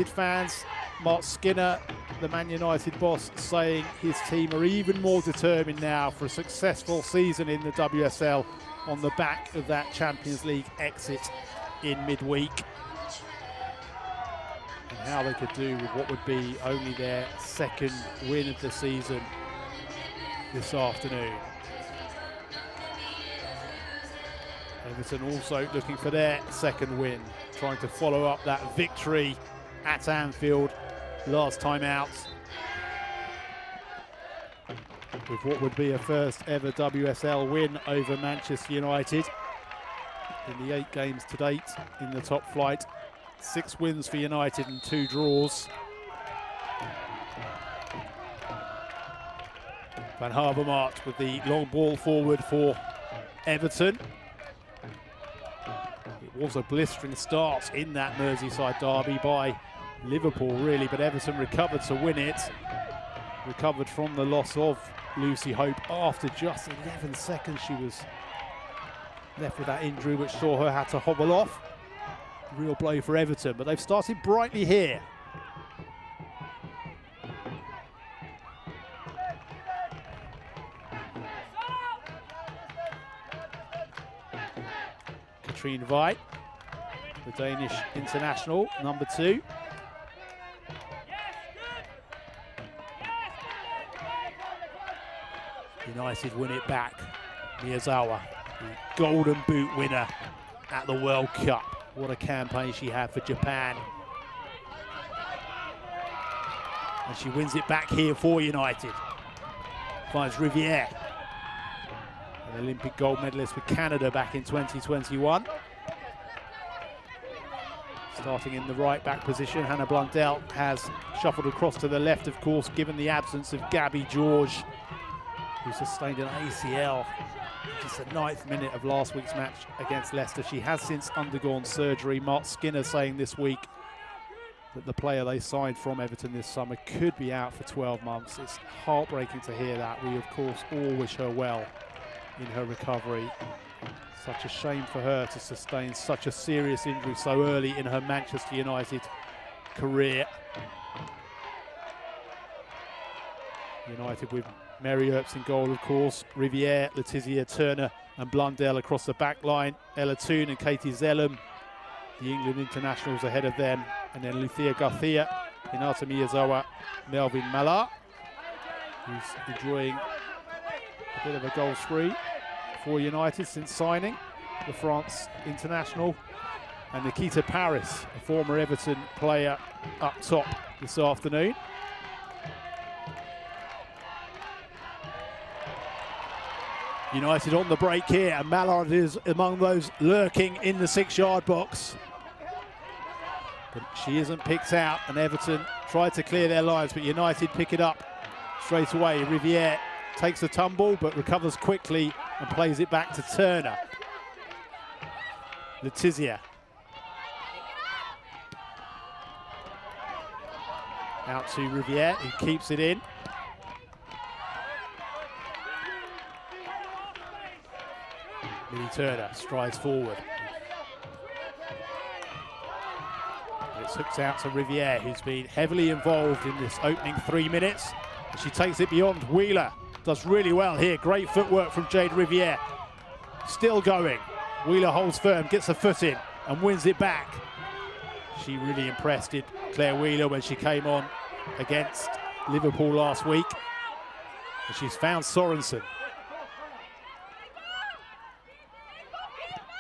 Fans, Mark Skinner, the Man United boss, saying his team are even more determined now for a successful season in the WSL on the back of that Champions League exit in midweek. And how they could do with what would be only their second win of the season this afternoon. Everton also looking for their second win, trying to follow up that victory at Anfield last time out with what would be a first ever WSL win over Manchester United in the 8 games to date in the top flight. 6 wins for United and 2 draws. Van Havermaet with the long ball forward for Everton. It was a blistering start in that Merseyside derby by Liverpool, really, but Everton recovered to win it. Recovered from the loss of Lucy Hope after just 11 seconds. She was left with that injury which saw her have to hobble off. Real blow for Everton, but they've started brightly here. Katrine Veit, the Danish international, number 2. United win it back. Miyazawa, the Golden Boot winner at the World Cup. What a campaign she had for Japan. And she wins it back here for United. Finds Riviere, an Olympic gold medalist with Canada back in 2021. Starting in the right back position, Hannah Blundell has shuffled across to the left, of course, given the absence of Gabby George, who sustained an ACL just the 9th minute of last week's match against Leicester. She has since undergone surgery. Mark Skinner saying this week that the player they signed from Everton this summer could be out for 12 months. It's heartbreaking to hear that. We, of course, all wish her well in her recovery. Such a shame for her to sustain such a serious injury so early in her Manchester United career. United with Mary Earps in goal, of course. Riviere, Letizia Turner and Blundell across the back line. Ella Toone and Katie Zellum, the England internationals, ahead of them. And then Lucia Garcia, Hinata Miyazawa, Melvin Mallard, who's enjoying a bit of a goal spree for United since signing the France international. And Nikita Paris, a former Everton player, up top this afternoon. United on the break here, and Mallard is among those lurking in the 6-yard box. But she isn't picked out, and Everton tried to clear their lines, but United pick it up straight away. Riviere takes a tumble, but recovers quickly and plays it back to Turner. Letizia. Out to Riviere, who keeps it in. Millie Turner strides forward. And it's hooked out to Riviere, who's been heavily involved in this opening 3 minutes. And she takes it beyond. Wheeler does really well here. Great footwork from Jade Riviere. Still going. Wheeler holds firm, gets a foot in and wins it back. She really impressed Claire Wheeler when she came on against Liverpool last week. And she's found Sorensen.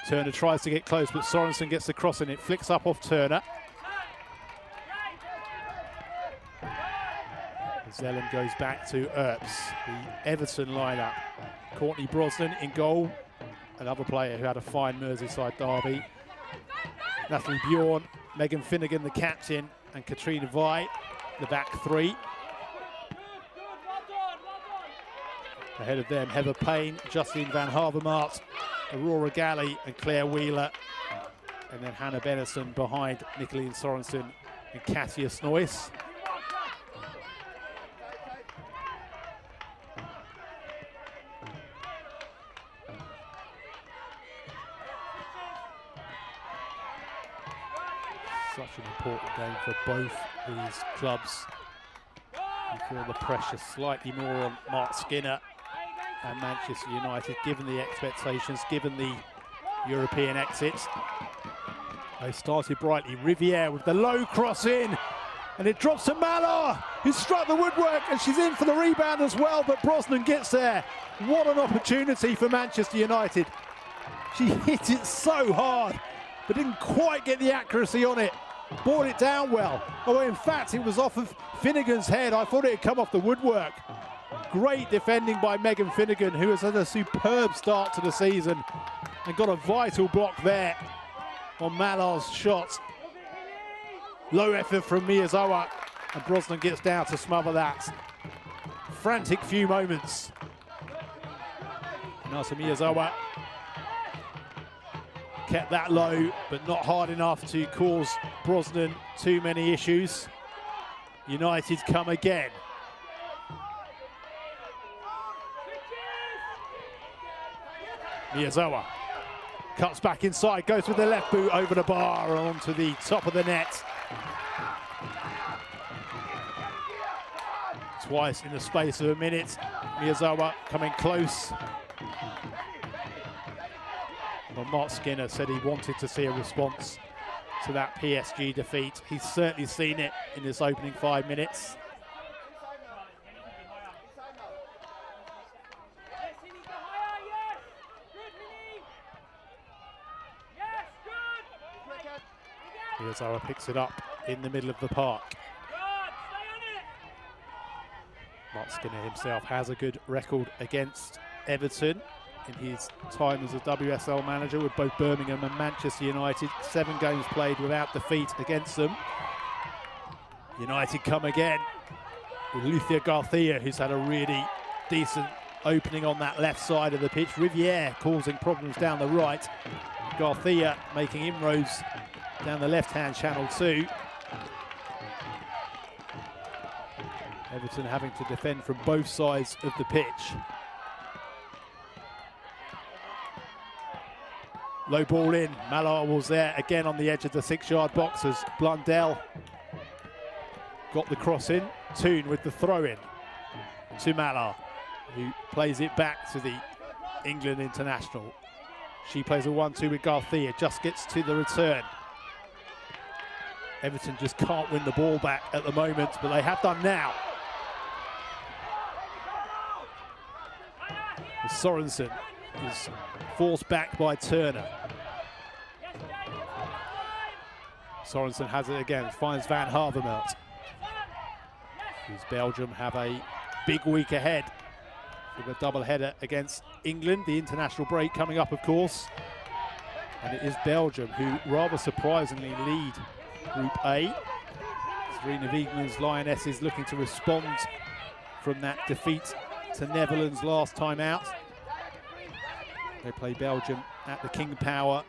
Turner tries to get close, but Sorensen gets the cross and it flicks up off Turner. Zellum goes back to Earps, the Everton lineup. Courtney Brosnan in goal, another player who had a fine Merseyside derby. Natalie Bjorn, Megan Finnegan, the captain, and Katrine Veit, the back 3. Ahead of them, Heather Payne, Justine Van Havermaet, Aurora Galley and Claire Wheeler. And then Hannah Bennison behind Nicoline Sorensen and Katia Snoyce. Such an important game for both these clubs. You feel the pressure slightly more on Mark Skinner and Manchester United, given the expectations, given the European exits. They started brightly. Riviere with the low cross in, and it drops to Mallard, who struck the woodwork, and she's in for the rebound as well, but Brosnan gets there. What an opportunity for Manchester United. She hit it so hard, but didn't quite get the accuracy on it. Brought it down well. Oh, in fact, it was off of Finnegan's head. I thought it had come off the woodwork. Great defending by Megan Finnegan, who has had a superb start to the season and got a vital block there on Mallard's shot. Low effort from Miyazawa, and Brosnan gets down to smother that. Frantic few moments. Nasa Miyazawa kept that low, but not hard enough to cause Brosnan too many issues. United come again. Miyazawa cuts back inside, goes with the left boot over the bar and onto the top of the net. Twice in the space of a minute. Miyazawa coming close. Well, Mark Skinner said he wanted to see a response to that PSG defeat. He's certainly seen it in his opening 5 minutes. Miyazawa picks it up in the middle of the park. Mark Skinner himself has a good record against Everton in his time as a WSL manager with both Birmingham and Manchester United. 7 games played without defeat against them. United come again with Lucia Garcia, who's had a really decent opening on that left side of the pitch. Riviere causing problems down the right. Garcia making inroads down the left-hand channel too. Everton having to defend from both sides of the pitch. Low ball in. Mallard was there again on the edge of the 6-yard box as Blundell got the cross in. Toon with the throw in to Mallard, who plays it back to the England international. She plays a 1-2 with Garcia, just gets to the return. Everton just can't win the ball back at the moment, but they have done now. Sorensen is forced back by Turner. Sorensen has it again, finds Van Havermelt. Belgium have a big week ahead with a double-header against England. The international break coming up, of course. And it is Belgium who rather surprisingly lead Group A. Serena Wiegman's Lionesses looking to respond from that defeat to Netherlands last time out. They play Belgium at the King Power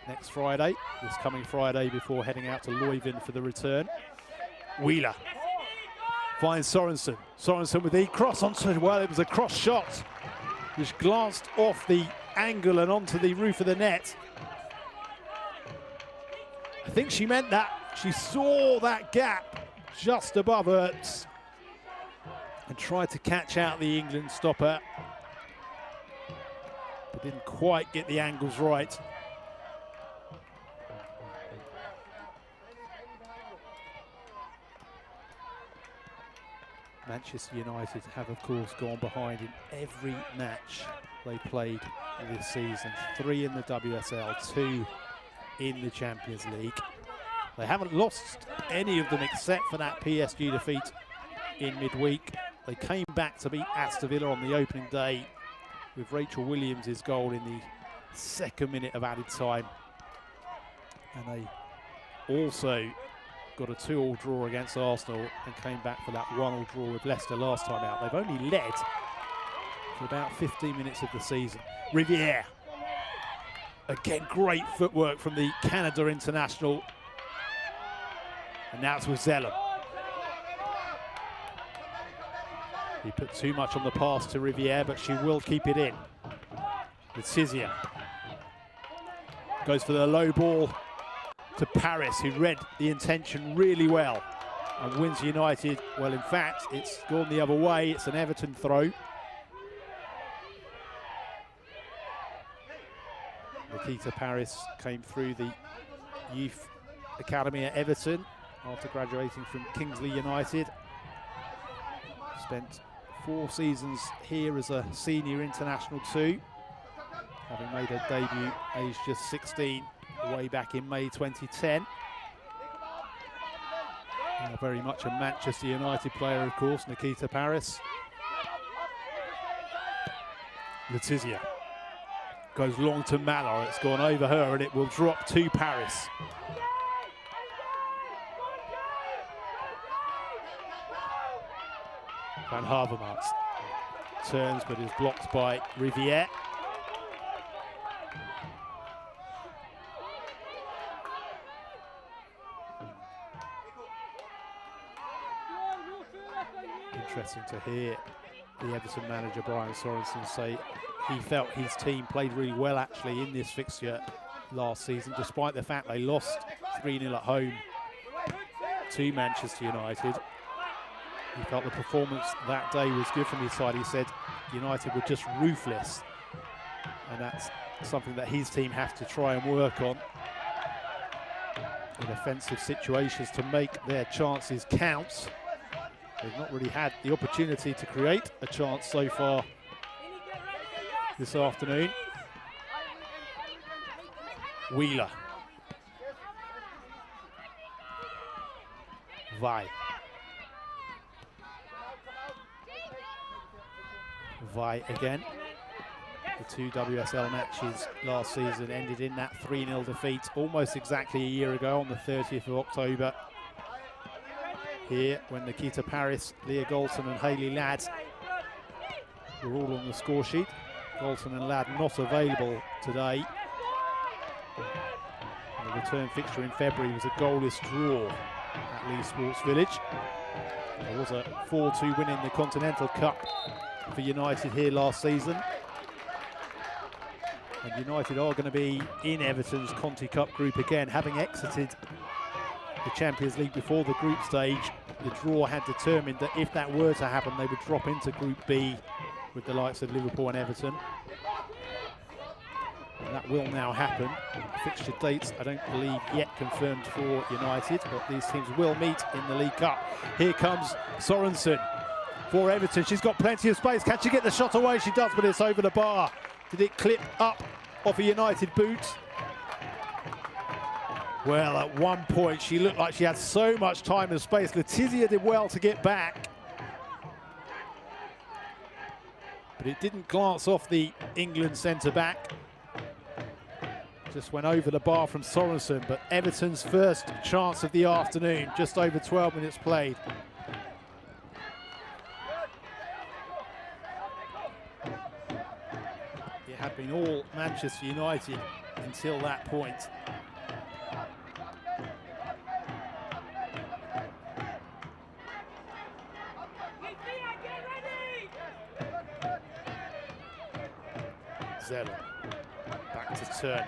next Friday, this coming Friday, before heading out to Leuven for the return. Wheeler finds Sorensen. Sorensen with the cross onto, well, it was a cross shot which glanced off the angle and onto the roof of the net. I think she meant that. She saw that gap just above Ertz and tried to catch out the England stopper, but didn't quite get the angles right. Manchester United have, of course, gone behind in every match they played this season. 3 in the WSL, 2 in the Champions League. They haven't lost any of them except for that PSG defeat in midweek. They came back to beat Aston Villa on the opening day with Rachel Williams' goal in the 2nd minute of added time. And they also got a 2-2 draw against Arsenal and came back for that 1-1 draw with Leicester last time out. They've only led for about 15 minutes of the season. Riviere. Again, great footwork from the Canada international. And now it's with Zellum. He put too much on the pass to Riviere, but she will keep it in. With Sizia. Goes for the low ball to Paris, who read the intention really well and wins United. Well, in fact, it's gone the other way. It's an Everton throw. Nikita Paris came through the youth academy at Everton after graduating from Kingsley United. Spent 4 seasons here as a senior international too, having made her debut aged just 16 way back in May 2010. Very much a Manchester United player, of course, Nikita Paris. Letizia goes long to Malor. It's gone over her and it will drop to Paris. Van Havermaet turns but is blocked by Riviere. Interesting to hear the Everton manager Brian Sorensen say he felt his team played really well actually in this fixture last season, despite the fact they lost 3-0 at home to Manchester United. He felt the performance that day was good from his side. He said United were just ruthless, and that's something that his team have to try and work on in offensive situations to make their chances count. They've not really had the opportunity to create a chance so far this afternoon. Wheeler. Vi again. The 2 WSL matches last season ended in that 3-0 defeat almost exactly a year ago on the 30th of October. Here, when Nikita Paris, Leah Galton and Hayley Ladd were all on the score sheet. Galton and Ladd not available today. And the return fixture in February was a goalless draw at Leigh Sports Village. There was a 4-2 win in the Continental Cup for United here last season. And United are going to be in Everton's Conti Cup group again, having exited the Champions League before the group stage. The draw had determined that if that were to happen, they would drop into Group B with the likes of Liverpool and Everton. And that will now happen. Fixture dates, I don't believe, yet confirmed for United, but these teams will meet in the League Cup. Here comes Sorensen for Everton. She's got plenty of space. Can she get the shot away? She does, but it's over the bar. Did it clip up off a United boot? Well, at one point, she looked like she had so much time and space. Letizia did well to get back, but it didn't glance off the England centre-back. Just went over the bar from Sorensen, but Everton's first chance of the afternoon, just over 12 minutes played. It had been all Manchester United until that point. Zeller, back to Turner.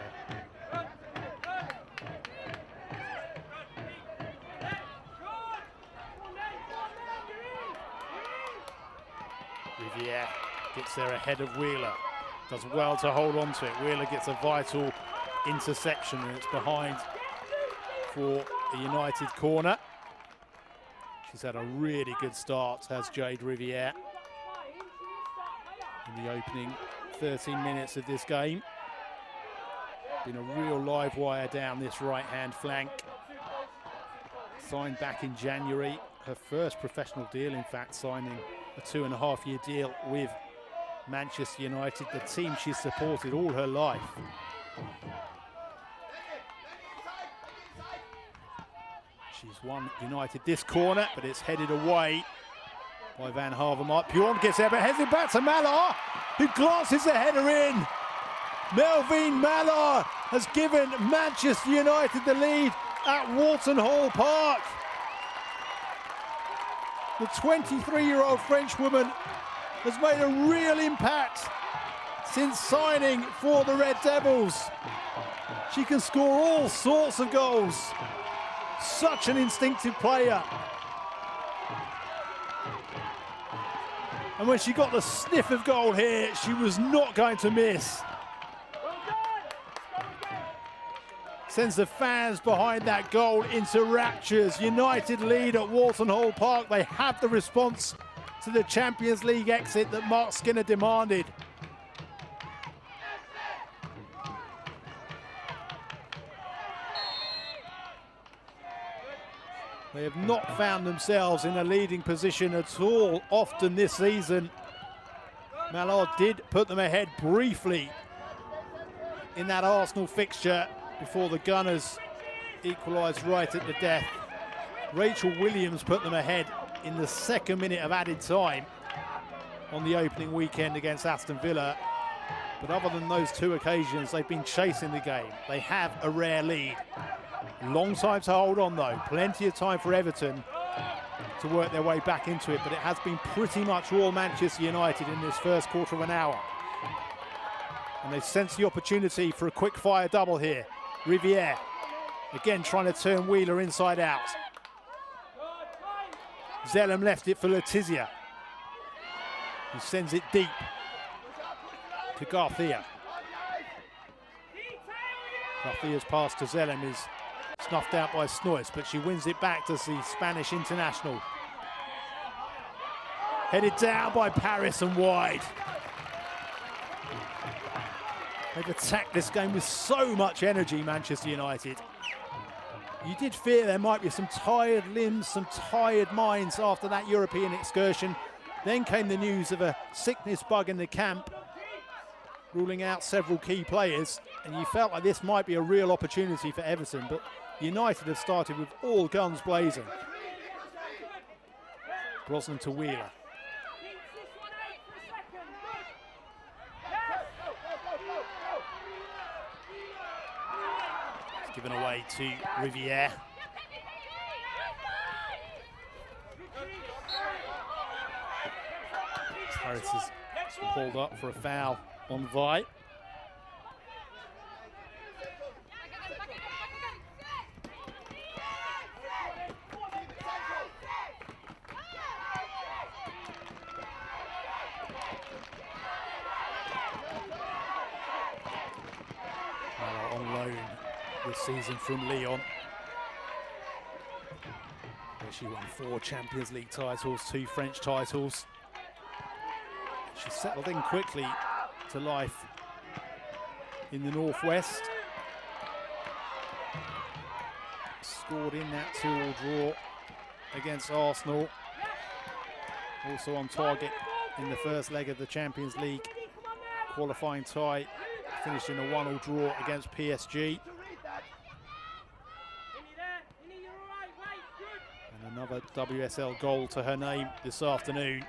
Riviere gets there ahead of Wheeler. Does well to hold on to it. Wheeler gets a vital interception and it's behind for a United corner. She's had a really good start, has Jade Riviere, in the opening 13 minutes of this game. Been a real live wire down this right-hand flank. Signed back in January. Her first professional deal, in fact, signing a 2.5-year deal with Manchester United, the team she's supported all her life. She's won United this corner, but it's headed away by Van Havermaet. Bjorn gets there, but heads it back to Malor, who glances the header in. Melvine Malor has given Manchester United the lead at Walton Hall Park. The 23-year-old Frenchwoman has made a real impact since signing for the Red Devils. She can score all sorts of goals. Such an instinctive player. And when she got the sniff of goal here, she was not going to miss. Sends the fans behind that goal into raptures. United lead at Walton Hall Park. They have the response to the Champions League exit that Mark Skinner demanded. They have not found themselves in a leading position at all often this season. Mallard did put them ahead briefly in that Arsenal fixture before the Gunners equalised right at the death. Rachel Williams put them ahead in the second minute of added time on the opening weekend against Aston Villa. But other than those two occasions, they've been chasing the game. They have a rare lead. Long time to hold on though. Plenty of time for Everton to work their way back into it, but it has been pretty much all Manchester United in this first quarter of an hour. And they sense the opportunity for a quick fire double here. Riviere, again trying to turn Wheeler inside out. Zellum left it for Letizia, who sends it deep to Garcia. Garcia's pass to Zellum is snuffed out by Snoyce, but she wins it back to the Spanish international. Headed down by Paris and wide. They've attacked this game with so much energy, Manchester United. You did fear there might be some tired limbs, some tired minds after that European excursion. Then came the news of a sickness bug in the camp, ruling out several key players, and you felt like this might be a real opportunity for Everton, but United have started with all guns blazing. Brosnan to Wheeler. It's given away to Riviere. Harris is pulled up for a foul on Vi. On loan this season from Lyon, where she won 4 Champions League titles, 2 French titles. She settled in quickly to life in the Northwest. Scored in that 2-2 draw against Arsenal. Also on target in the first leg of the Champions League qualifying tie. Finished in a 1-1 draw against PSG. And another WSL goal to her name this afternoon.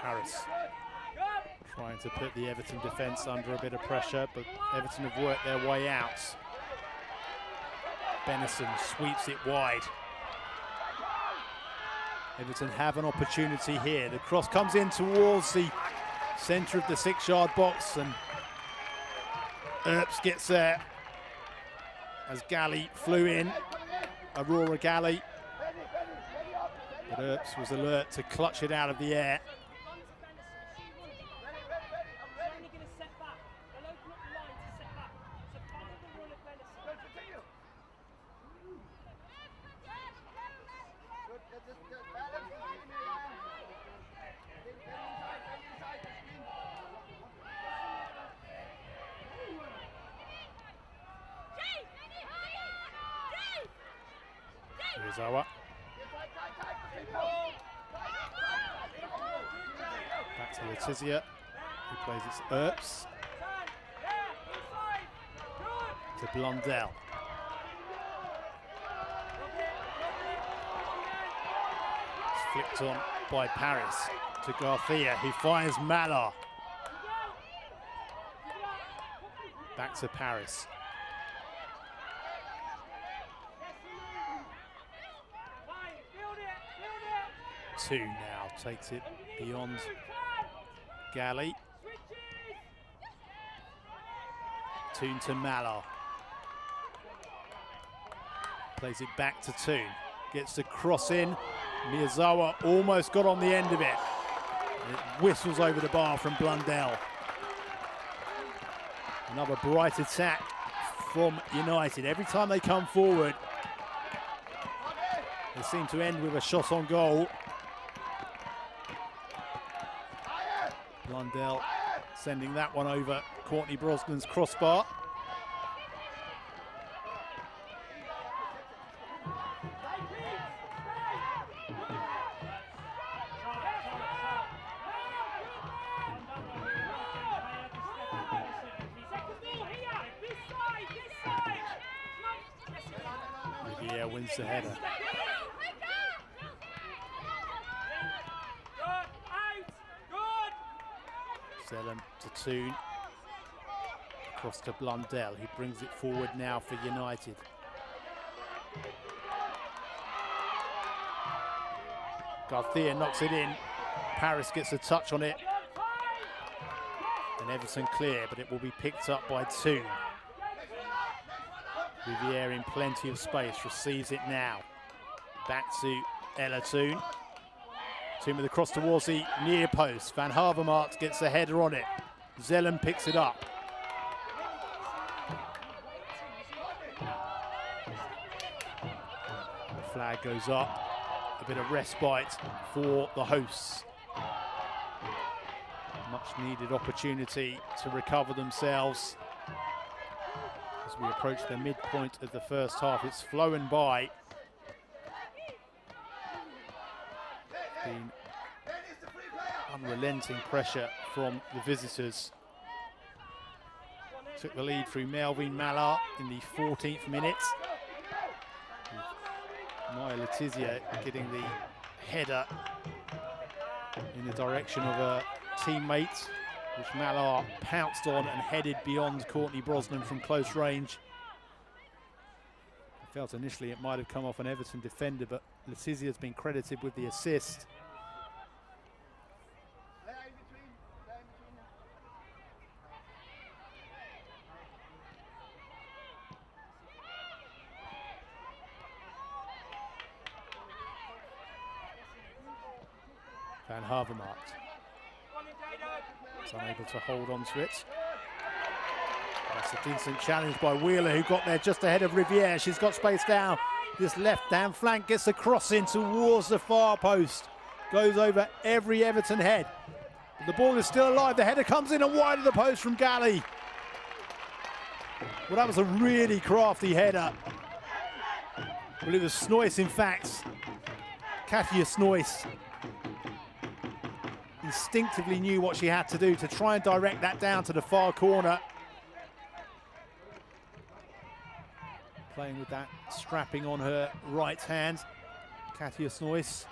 Harris trying to put the Everton defence under a bit of pressure, but Everton have worked their way out. Benison sweeps it wide. Everton have an opportunity here. The cross comes in towards the centre of the 6-yard box, and Earps gets there as Galley flew in, Aurora Galley. But Earps was alert to clutch it out of the air. Zawa. Back to Letizia, who plays its Earps. To Blundell. It's flicked on by Paris to Garcia, who finds Mallard. Back to Paris. Toon now takes it beyond Galley. Toon to Malar. Plays it back to Toon. Gets the cross in. Miyazawa almost got on the end of it. It whistles over the bar from Blundell. Another bright attack from United. Every time they come forward, they seem to end with a shot on goal. Blundell sending that one over Courtney Brosnan's crossbar. Riviere wins the header. Zellum to Toon. Across to Blundell. He brings it forward now for United. Garcia knocks it in. Paris gets a touch on it. And Everton clear, but it will be picked up by Toon. Riviere in plenty of space, receives it now. Back to Ella Toon. Toon with a cross towards the near post. Van Havermaet gets a header on it. Zellum picks it up. The flag goes up. A bit of respite for the hosts. Much needed opportunity to recover themselves. As we approach the midpoint of the first half, it's flown by. Been unrelenting pressure from the visitors. Took the lead through Melvin Malar in the 14th minute. Maya Letizia getting the header in the direction of a teammate, which Malar pounced on and headed beyond Courtney Brosnan from close range. I felt initially it might have come off an Everton defender, but Letizia has been credited with the assist. Van Havermaet is unable to hold on to it. That's a decent challenge by Wheeler, who got there just ahead of Riviere. She's got space down. This left-hand flank gets a cross in towards the far post. Goes over every Everton head. The ball is still alive. The header comes in and wide of the post from Galley. Well, that was a really crafty header. Well, it was Snoyce, in fact. Katia Snoyce instinctively knew what she had to do to try and direct that down to the far corner. Playing with that strapping on her right hand, Katia Snoyce,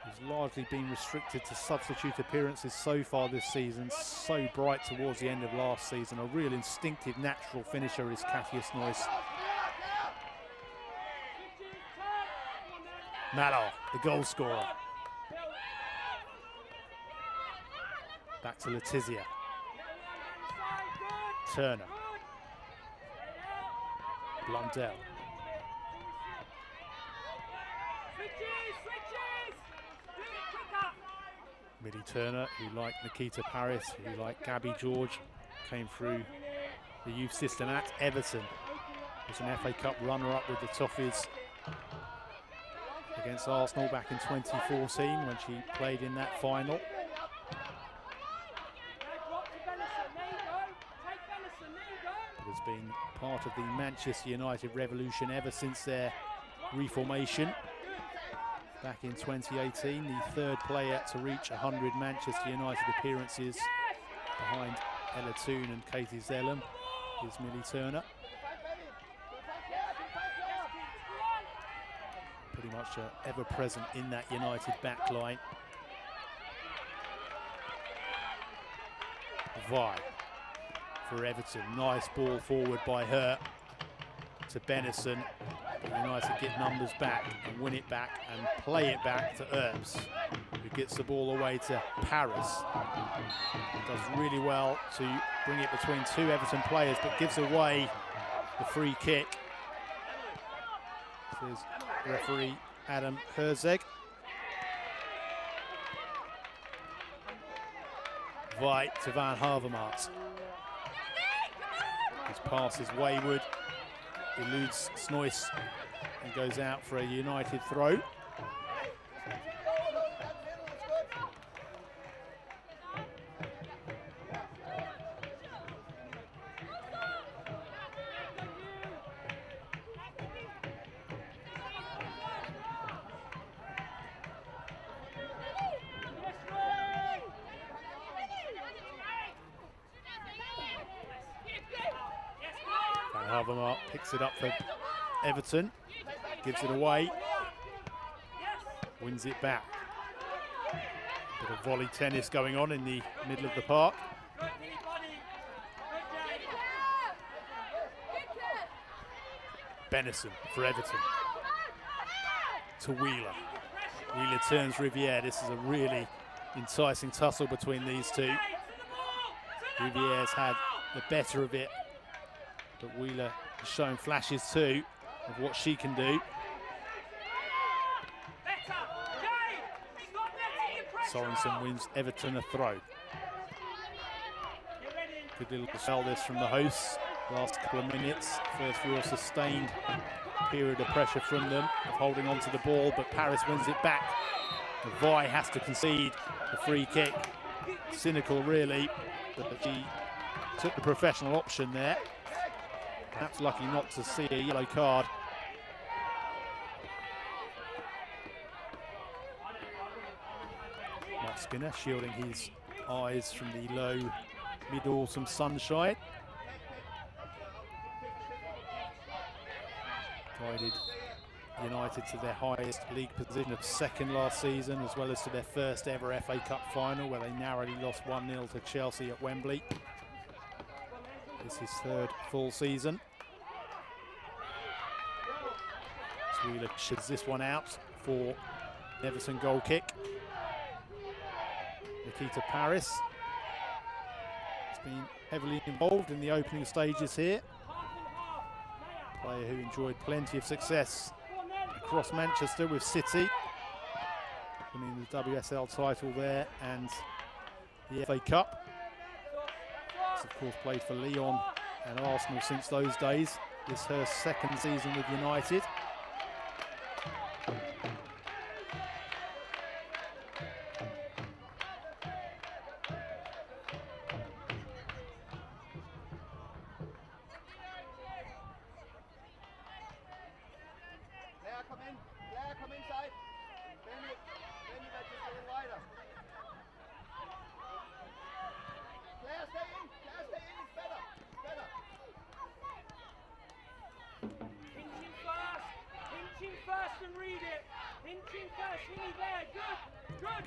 who's largely been restricted to substitute appearances so far this season. So bright towards the end of last season. A real instinctive, natural finisher is Katia Snoyce. Malar, the goal scorer. Back to Letizia. Turner. Blundell. Millie Turner, who like Nikita Paris, who like Gabby George, came through the youth system at Everton. Was an FA Cup runner-up with the Toffees against Arsenal back in 2014 when she played in that final. Has been part of the Manchester United revolution ever since their reformation back in 2018. The third player to reach 100 Manchester United appearances behind Ella Toon and Katie Zellum is Millie Turner. Pretty much ever present in that United backline. Vi for Everton, nice ball forward by her to Benison, United get numbers back and win it back and play it back to Earps, who gets the ball away to Paris. Does really well to bring it between two Everton players, but gives away the free kick. This is referee Adam Herzeg. White to Van Havermaet. His pass is wayward, eludes Snoyce and goes out for a United throw. Havermaet picks it up for Everton, gives it away, wins it back. Bit of volley tennis going on in the middle of the park. Benison for Everton. To Wheeler. Wheeler turns Riviere. This is a really enticing tussle between these two. Riviere's had the better of it, but Wheeler has shown flashes too of what she can do. Sorensen wins Everton a throw. Good little spell this from the hosts. Last couple of minutes, first real sustained period of pressure from them, of holding on to the ball, but Paris wins it back. Vi has to concede the free kick. Cynical really, but she took the professional option there. Perhaps lucky not to see a yellow card. Mark Skinner shielding his eyes from the low mid-autumn sunshine. Guided United to their highest league position of second last season, as well as to their first ever FA Cup final, where they narrowly lost 1-0 to Chelsea at Wembley. This is his third full season. Wheeler sheds this one out for Everton goal kick. Nikita Paris has been heavily involved in the opening stages here. Player who enjoyed plenty of success across Manchester with City, winning the WSL title there and the FA Cup. She's of course played for Lyon and Arsenal since those days. This is her second season with United.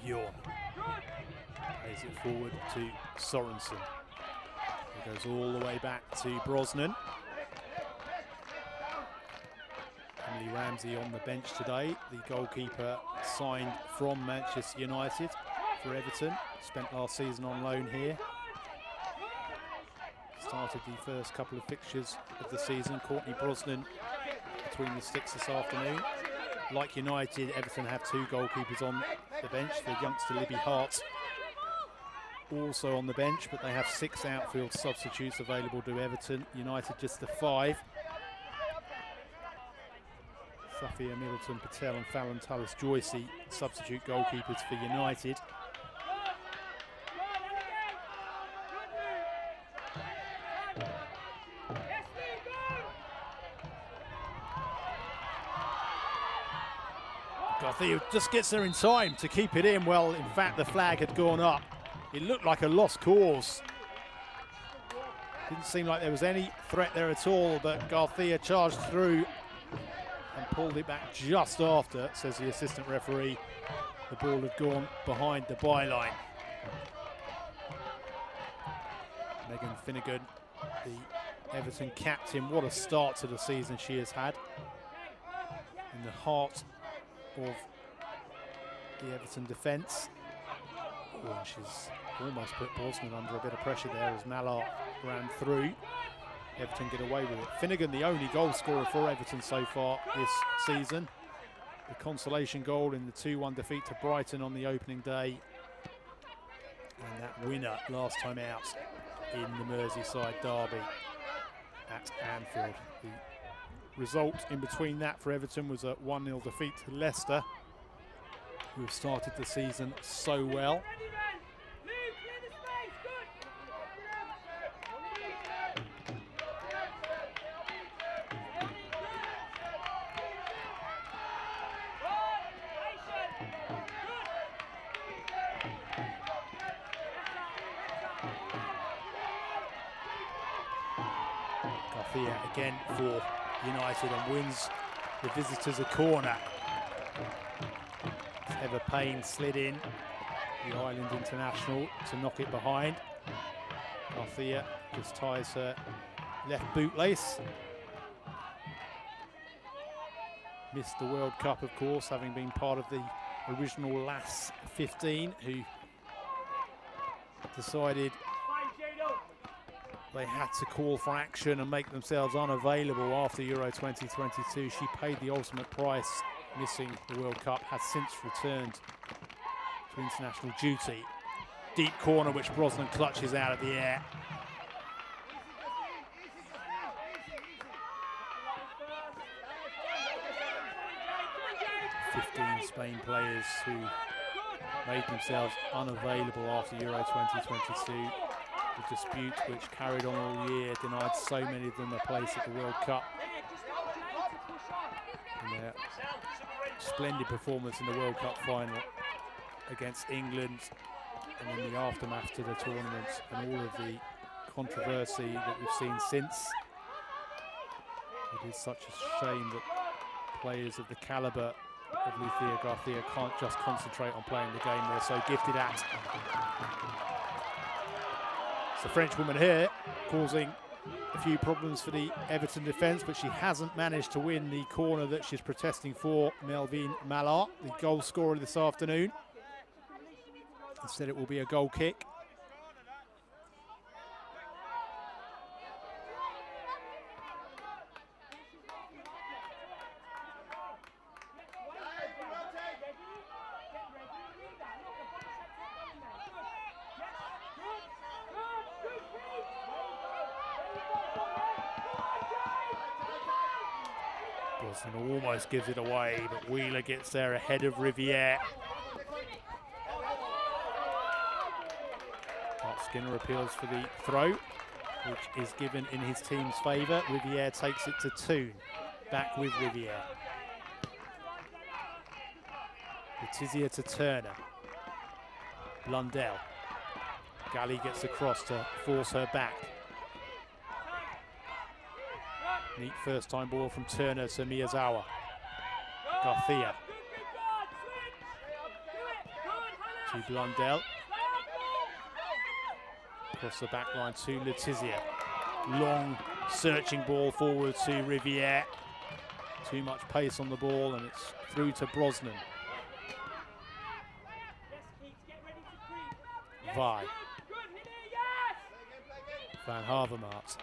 Bjorn plays it forward to Sorensen. It goes all the way back to Brosnan. Emily Ramsey on the bench today, the goalkeeper signed from Manchester United for Everton, spent last season on loan here. Started the first couple of fixtures of the season. Courtney Brosnan between the sticks this afternoon. Like United, Everton have two goalkeepers on the bench. The youngster Libby Hart also on the bench, but they have 6 outfield substitutes available to Everton. United just the 5. Safia Middleton Patel and Fallon Tullis-Joycey substitute goalkeepers for United. Garcia just gets there in time to keep it in. Well, in fact, the flag had gone up. It looked like a lost cause. Didn't seem like there was any threat there at all, but Garcia charged through and pulled it back just after, says the assistant referee. The ball had gone behind the byline. Megan Finnegan, the Everton captain, what a start to the season she has had. the heart of the Everton defence. Oh, and she's almost put Brosnan under a bit of pressure there as Mallard ran through. Everton get away with it. Finnegan, the only goal scorer for Everton so far this season. The consolation goal in the 2-1 defeat to Brighton on the opening day. And that winner last time out in the Merseyside derby at Anfield. The result in between that for Everton was a 1-0 defeat to Leicester, who have started the season so well. Again for United and wins the visitors a corner. Heather Payne slid in, the Ireland international, to knock it behind. Garcia just ties her left bootlace. Missed the World Cup, of course, having been part of the original LAS 15, who decided they had to call for action and make themselves unavailable after Euro 2022. She paid the ultimate price, missing the World Cup, has since returned to international duty. Deep corner, which Brosnan clutches out of the air. Spain players who made themselves unavailable after Euro 2022. The dispute which carried on all year denied so many of them a place at the World Cup. And their splendid performance in the World Cup final against England, and in the aftermath to the tournament, and all of the controversy that we've seen since. It is such a shame that players of the calibre of Lucia Garcia can't just concentrate on playing the game they're so gifted at. It's the French woman here causing a few problems for the Everton defence, but she hasn't managed to win the corner that she's protesting for, Melvin Mallard, the goal scorer this afternoon. Instead it will be a goal kick. Almost gives it away, but Wheeler gets there ahead of Riviere. Mark Skinner appeals for the throw, which is given in his team's favour. Riviere takes it to Toon. Back with Riviere. Letizia to Turner. Blundell. Galley gets across to force her back. Neat first time ball from Turner to Miyazawa. Garcia. To Blundell. Across the back line to Letizia. Long searching ball forward to Riviere. Too much pace on the ball, and it's through to Brosnan. Vi. Van Havermaet.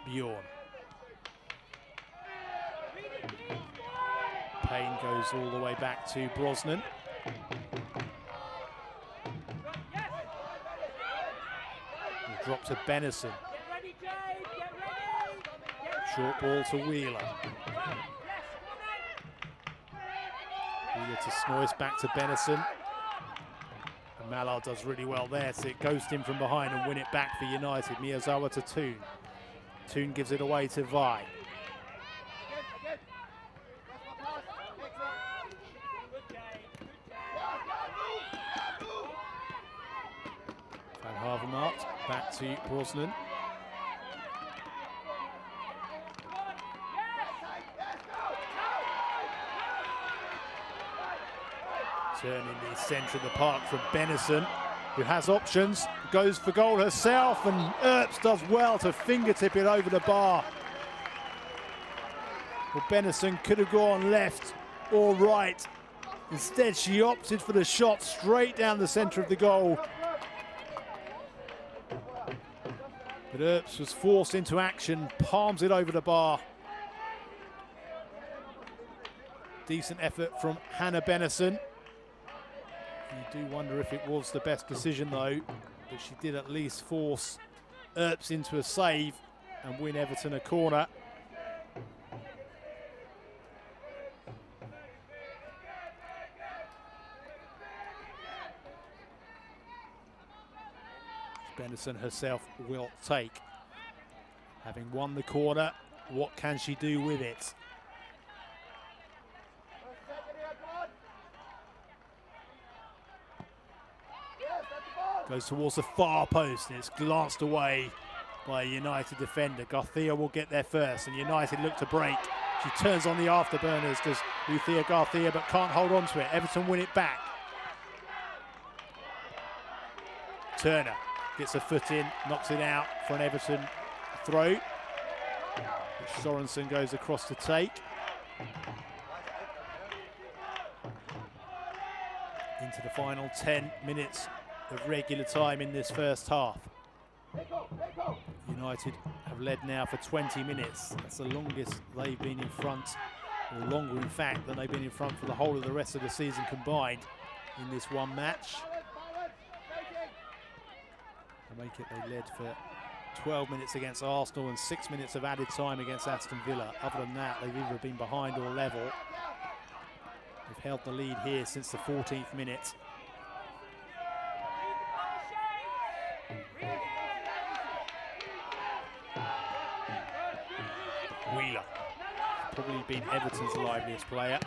Bjorn. Payne goes all the way back to Brosnan. Drop to Benison. Short ball to Wheeler. Wheeler to Snoyce, back to Benison. And Mallard does really well there to ghost him from behind and win it back for United. Miyazawa to Toon. Toon gives it away to Vi. Van Havermaet back to Brosnan. Turn in the centre of the park from Benison, who has options, goes for goal herself, and Earps does well to fingertip it over the bar. But Benison could have gone left or right. Instead, she opted for the shot straight down the centre of the goal. But Earps was forced into action, palms it over the bar. Decent effort from Hannah Benison. You do wonder if it was the best decision though, but she did at least force Earps into a save and win Everton a corner. Benison herself will take. Having won the corner, what can she do with it? Goes towards the far post and it's glanced away by a United defender. Garcia will get there first and United look to break. She turns on the afterburners, does Lucia Garcia, but can't hold on to it. Everton win it back. Turner gets a foot in, knocks it out for an Everton throw, which Sorensen goes across to take. Into the final 10 minutes of regular time in this first half. United have led now for 20 minutes. That's the longest they've been in front, or longer in fact than they've been in front for the whole of the rest of the season combined in this one match. To make it, they led for 12 minutes against Arsenal and 6 minutes of added time against Aston Villa. Other than that, they've either been behind or level. They've held the lead here since the 14th minute. Wheeler, probably been Everton's liveliest player,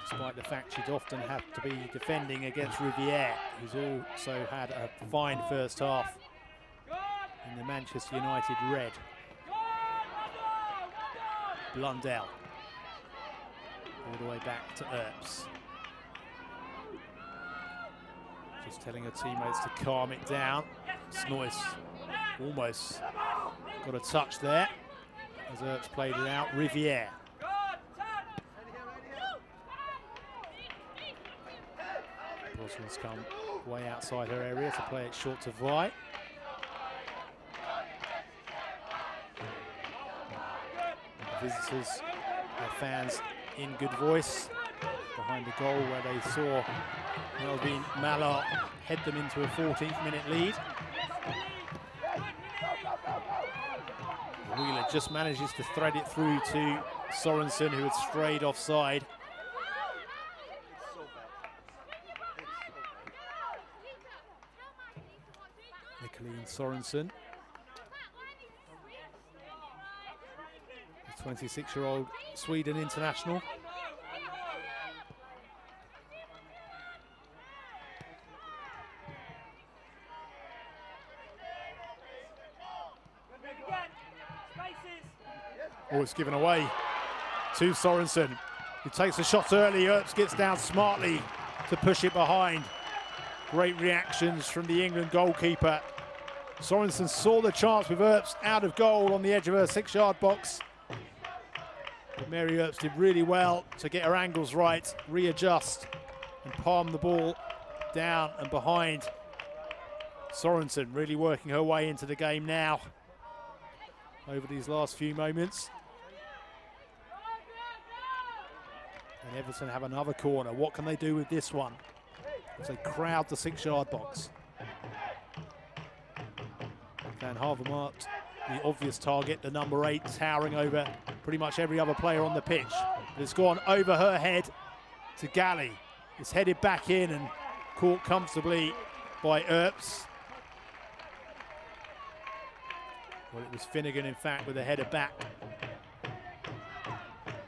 despite the fact she'd often have to be defending against Riviere, who's also had a fine first half in the Manchester United red. Blundell, all the way back to Earps. Just telling her teammates to calm it down. Snoyce almost got a touch there as Earps played it out. Riviere. Brosnan's come way outside her area to play it short to Vi. The visitors, their fans in good voice behind the goal where they saw Melvin Mallard head them into a 14th minute lead. Wheeler just manages to thread it through to Sorensen, who had strayed offside. Nicolene Sorensen, the 26-year-old Sweden international. Oh, it's given away to Sorensen, who takes a shot early. Earps gets down smartly to push it behind. Great reactions from the England goalkeeper. Sorensen saw the chance with Earps out of goal on the edge of her 6-yard box. But Mary Earps did really well to get her angles right, readjust, and palm the ball down and behind. Sorensen really working her way into the game now over these last few moments. And Everton have another corner. What can they do with this one as they crowd the 6-yard box? Van Havermaet, the obvious target, the number 8, towering over pretty much every other player on the pitch. But it's gone over her head to Galley. It's headed back in and caught comfortably by Earps. Well, it was Finnegan, in fact, with a header back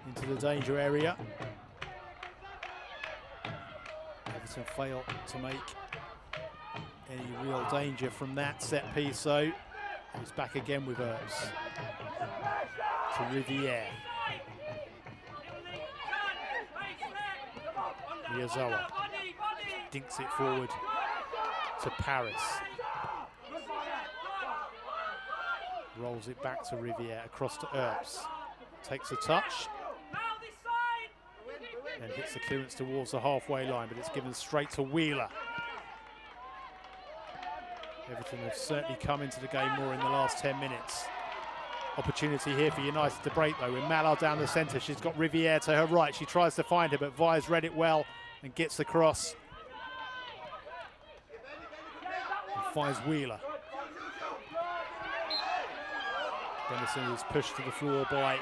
into the danger area. Everton fail to make any real danger from that set piece, so it's back again with Earps to Riviere. Miyazawa dinks it forward to Paris. Rolls it back to Riviere, across to Earps. Takes a touch. And hits the clearance towards the halfway line, but it's given straight to Wheeler. Everton have certainly come into the game more in the last 10 minutes. Opportunity here for United to break though, with Mallard down the centre. She's got Riviere to her right. She tries to find her, but Vi's read it well and gets the cross. And finds Wheeler. Dennison is pushed to the floor by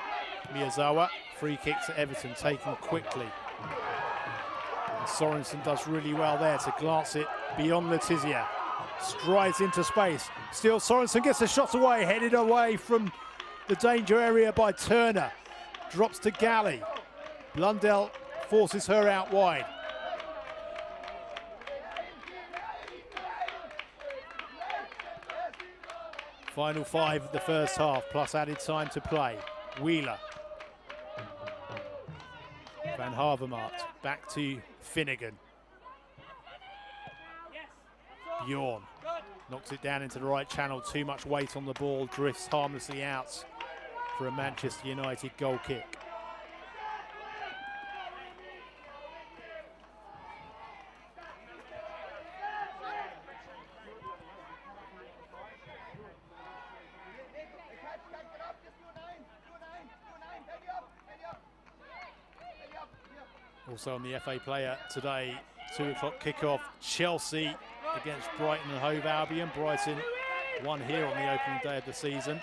Miyazawa. Free kick to Everton, taken quickly. And Sorensen does really well there to glance it beyond Letizia. Strides into space. Still Sorensen gets a shot away, headed away from the danger area by Turner. Drops to Galley. Blundell forces her out wide. Final 5 of the first half, plus added time to play. Wheeler. Van Havermaet back to Finnegan. Bjorn knocks it down into the right channel. Too much weight on the ball, drifts harmlessly out for a Manchester United goal kick. Also on the FA player today, 2 o'clock kickoff, Chelsea against Brighton and Hove Albion. Brighton won here on the opening day of the season.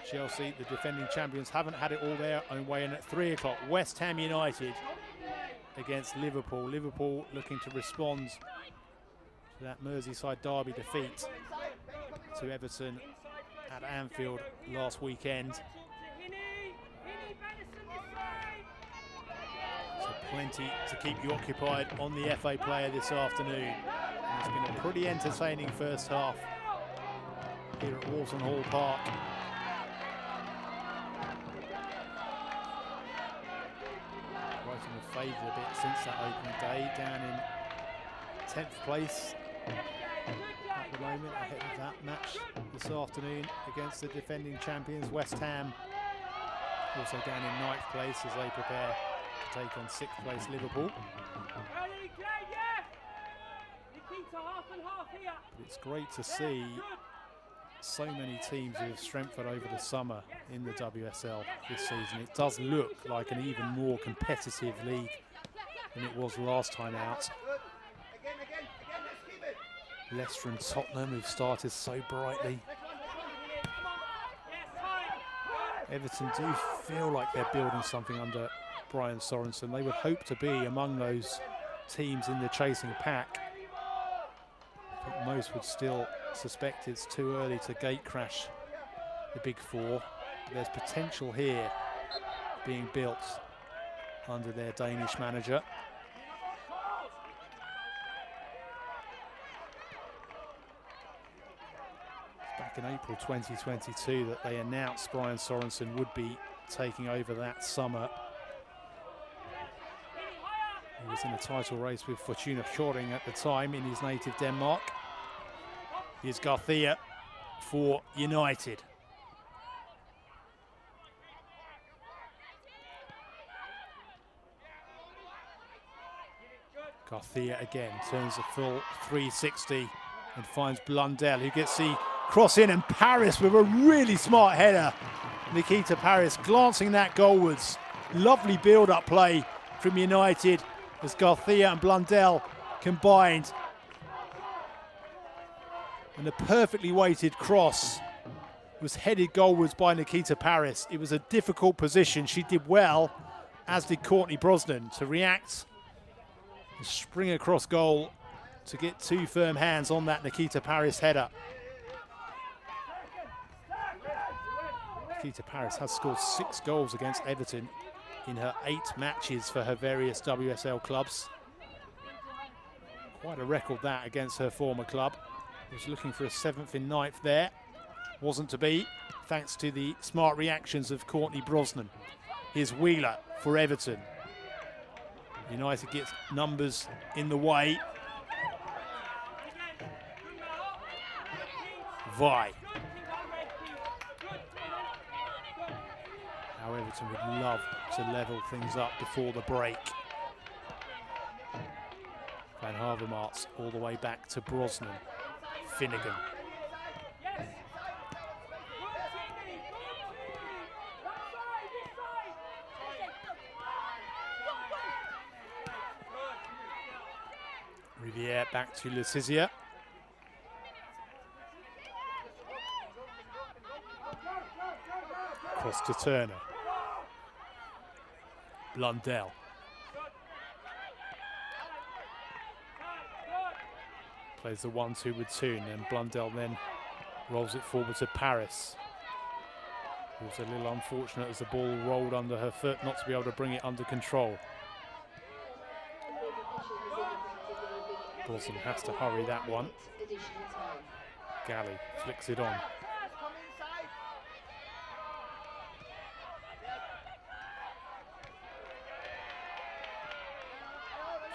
Chelsea, the defending champions, haven't had it all their own way. And at 3 o'clock, West Ham United against Liverpool. Liverpool looking to respond to that Merseyside derby defeat to Everton at Anfield last weekend. So plenty to keep you occupied on the FA player this afternoon. And it's been a pretty entertaining first half here at Walton Hall Park. Brighton have favoured a bit since that opening day, down in 10th place at the moment ahead of that match this afternoon against the defending champions West Ham. Also down in 9th place as they prepare to take on 6th place Liverpool. But it's great to see so many teams with strength over the summer in the WSL this season. It does look like an even more competitive league than it was last time out. Leicester and Tottenham have started so brightly. Everton do feel like they're building something under Brian Sorensen. They would hope to be among those teams in the chasing pack. I think most would still suspect it's too early to gate crash the big four. But there's potential here being built under their Danish manager. It's back in April 2022 that they announced Brian Sorensen would be taking over that summer. He was in a title race with Fortuna Hjørring at the time in his native Denmark. Here's Garcia for United. Garcia again turns a full 360 and finds Blundell, who gets the cross in, and Paris with a really smart header. Nikita Paris glancing that goalwards. Lovely build-up play from United as Garcia and Blundell combined. And a perfectly weighted cross was headed goalwards by Nikita Paris. It was a difficult position. She did well, as did Courtney Brosnan, to react and spring across goal to get 2 firm hands on that Nikita Paris header. Nikita Paris has scored 6 goals against Everton in her 8 matches for her various WSL clubs. Quite a record that against her former club. Was looking for a 7th in 9th there. Wasn't to be, thanks to the smart reactions of Courtney Brosnan. Here's Wheeler for Everton. United gets numbers in the way. Vi. how Everton would love to level things up before the break. Van Havermaet all the way back to Brosnan. Finnegan. Riviere back to Letizia. Cross to Turner. Blundell. Plays the 1-2 with Toon, and Blundell then rolls it forward to Paris. It was a little unfortunate as the ball rolled under her foot, not to be able to bring it under control. Brosnan has to hurry that one. Galley flicks it on.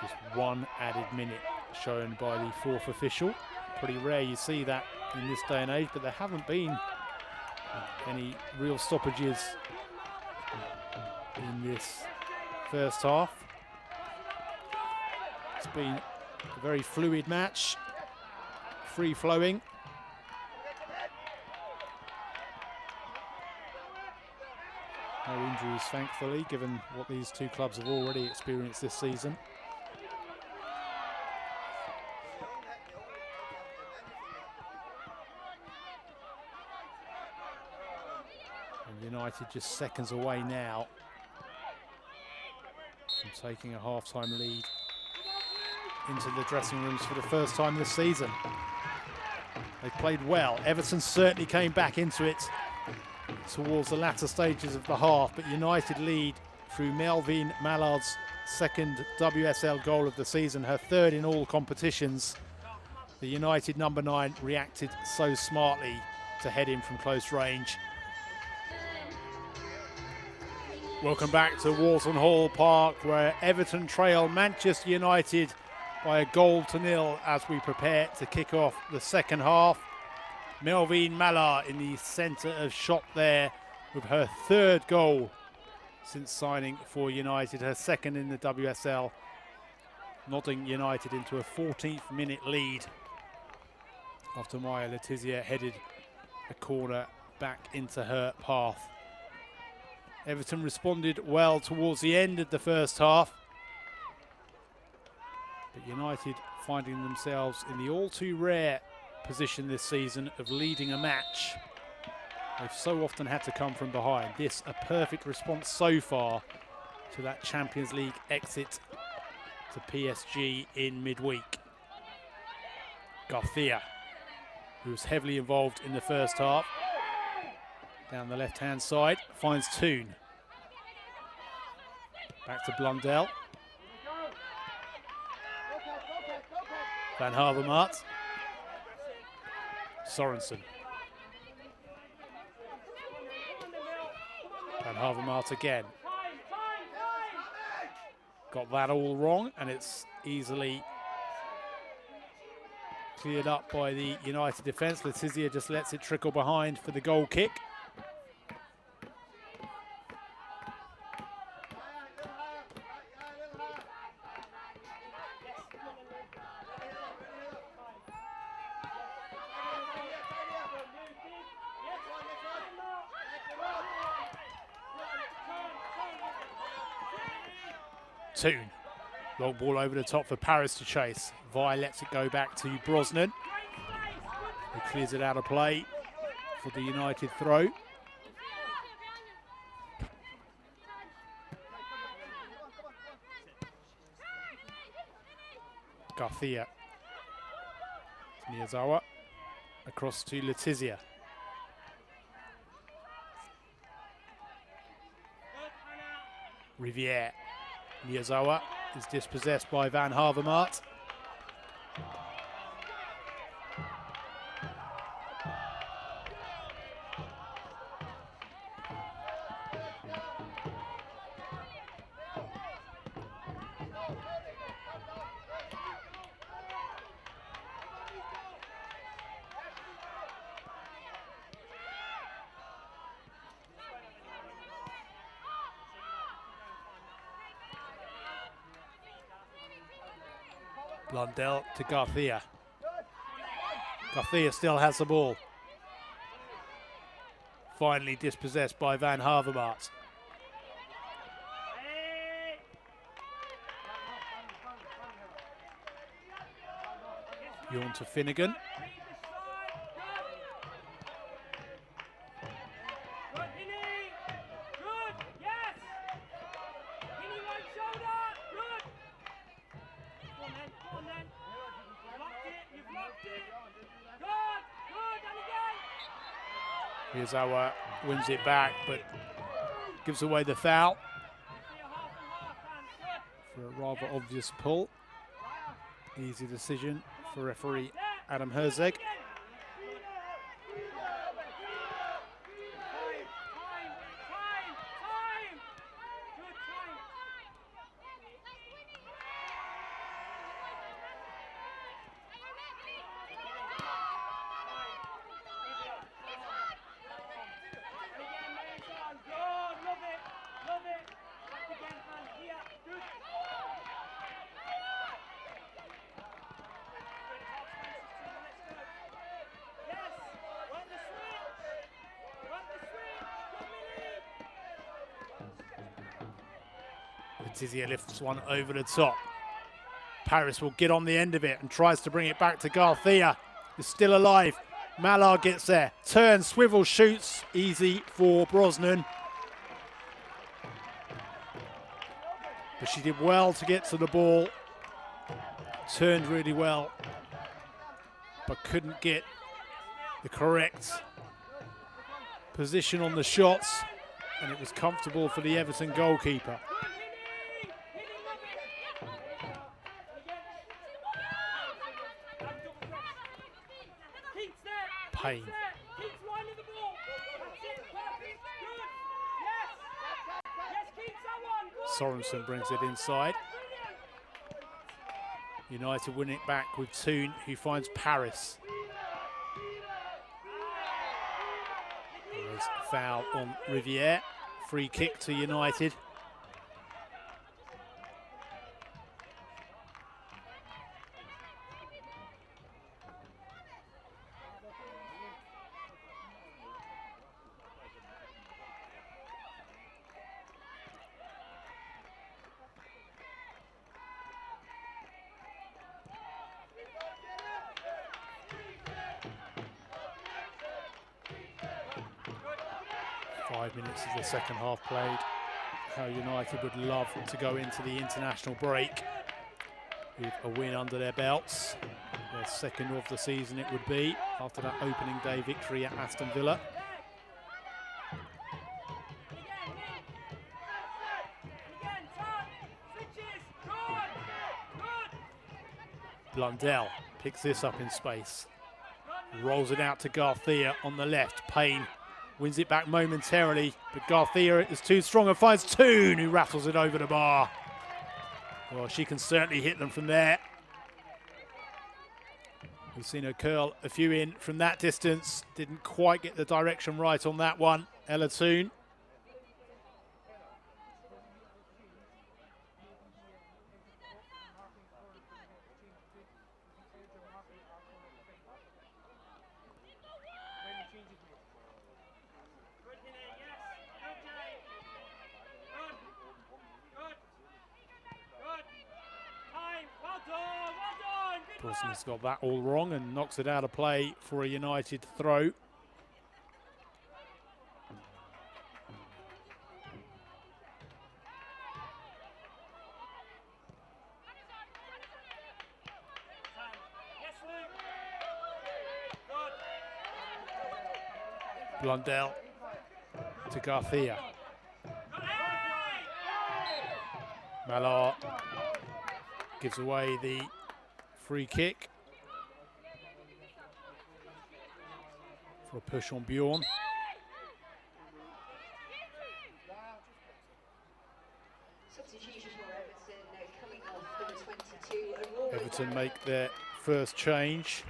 Just one added minute shown by the fourth official. Pretty rare you see that in this day and age, but there haven't been any real stoppages in this first half. It's been a very fluid match, free-flowing. No injuries, thankfully, given what these two clubs have already experienced this season. And United just seconds away now from taking a half-time lead into the dressing rooms for the first time this season. They played well. Everton certainly came back into it towards the latter stages of the half, but United lead through Melvin Mallard's second WSL goal of the season, her third in all competitions. The United number 9 reacted so smartly to head in from close range. Welcome back to Walton Hall Park, where Everton trail Manchester United by 1-0 as we prepare to kick off the second half. Melvin Mallard in the centre of shot there with her third goal since signing for United, her second in the WSL, nodding United into a 14th minute lead after Maya Letizia headed a corner back into her path. Everton responded well towards the end of the first half, but United finding themselves in the all too rare position this season of leading a match. They've so often had to come from behind. This a perfect response so far to that Champions League exit to PSG in midweek. Garcia, who was heavily involved in the first half, down the left-hand side, finds Toon. Back to Blundell. Van Havermaet. Sorensen. Van Havermaet again. Got that all wrong, and it's easily cleared up by the United defence. Letizia just lets it trickle behind for the goal kick. Toon. Long ball over the top for Paris to chase. Vi lets it go back to Brosnan. He clears it out of play for the United throw. Garcia. Miyazawa. Across to Letizia. Riviere. Miyazawa is dispossessed by Van Havermaet. Blundell to Garcia. Garcia still has the ball. Finally dispossessed by Van Havermaet. Yawn to Finnegan. Miyazawa wins it back, but gives away the foul for a rather obvious pull. Easy decision for referee Adam Herzeg. Letizia lifts one over the top. Paris will get on the end of it and tries to bring it back to Garcia. Is still alive. Mallard gets there. Turns, swivels, shoots. Easy for Brosnan. But she did well to get to the ball. Turned really well. But couldn't get the correct position on the shots. And it was comfortable for the Everton goalkeeper. Payne. Sorensen brings it inside. United win it back with Toon, who finds Paris. There's a foul on Riviere. Free kick to United. Minutes of the second half played. How United would love to go into the international break with a win under their belts. Their second of the season it would be after that opening day victory at Aston Villa. Blundell picks this up in space. Rolls it out to Garcia on the left. Payne wins it back momentarily, but Garcia is too strong and finds Toon, who rattles it over the bar. Well, she can certainly hit them from there. We've seen her curl a few in from that distance. Didn't quite get the direction right on that one, Ella Toon. Brosnan's got that all wrong and knocks it out of play for a United throw. Blundell to Garcia. Mallard gives away the free kick for a push on Bjorn. Everton make their first change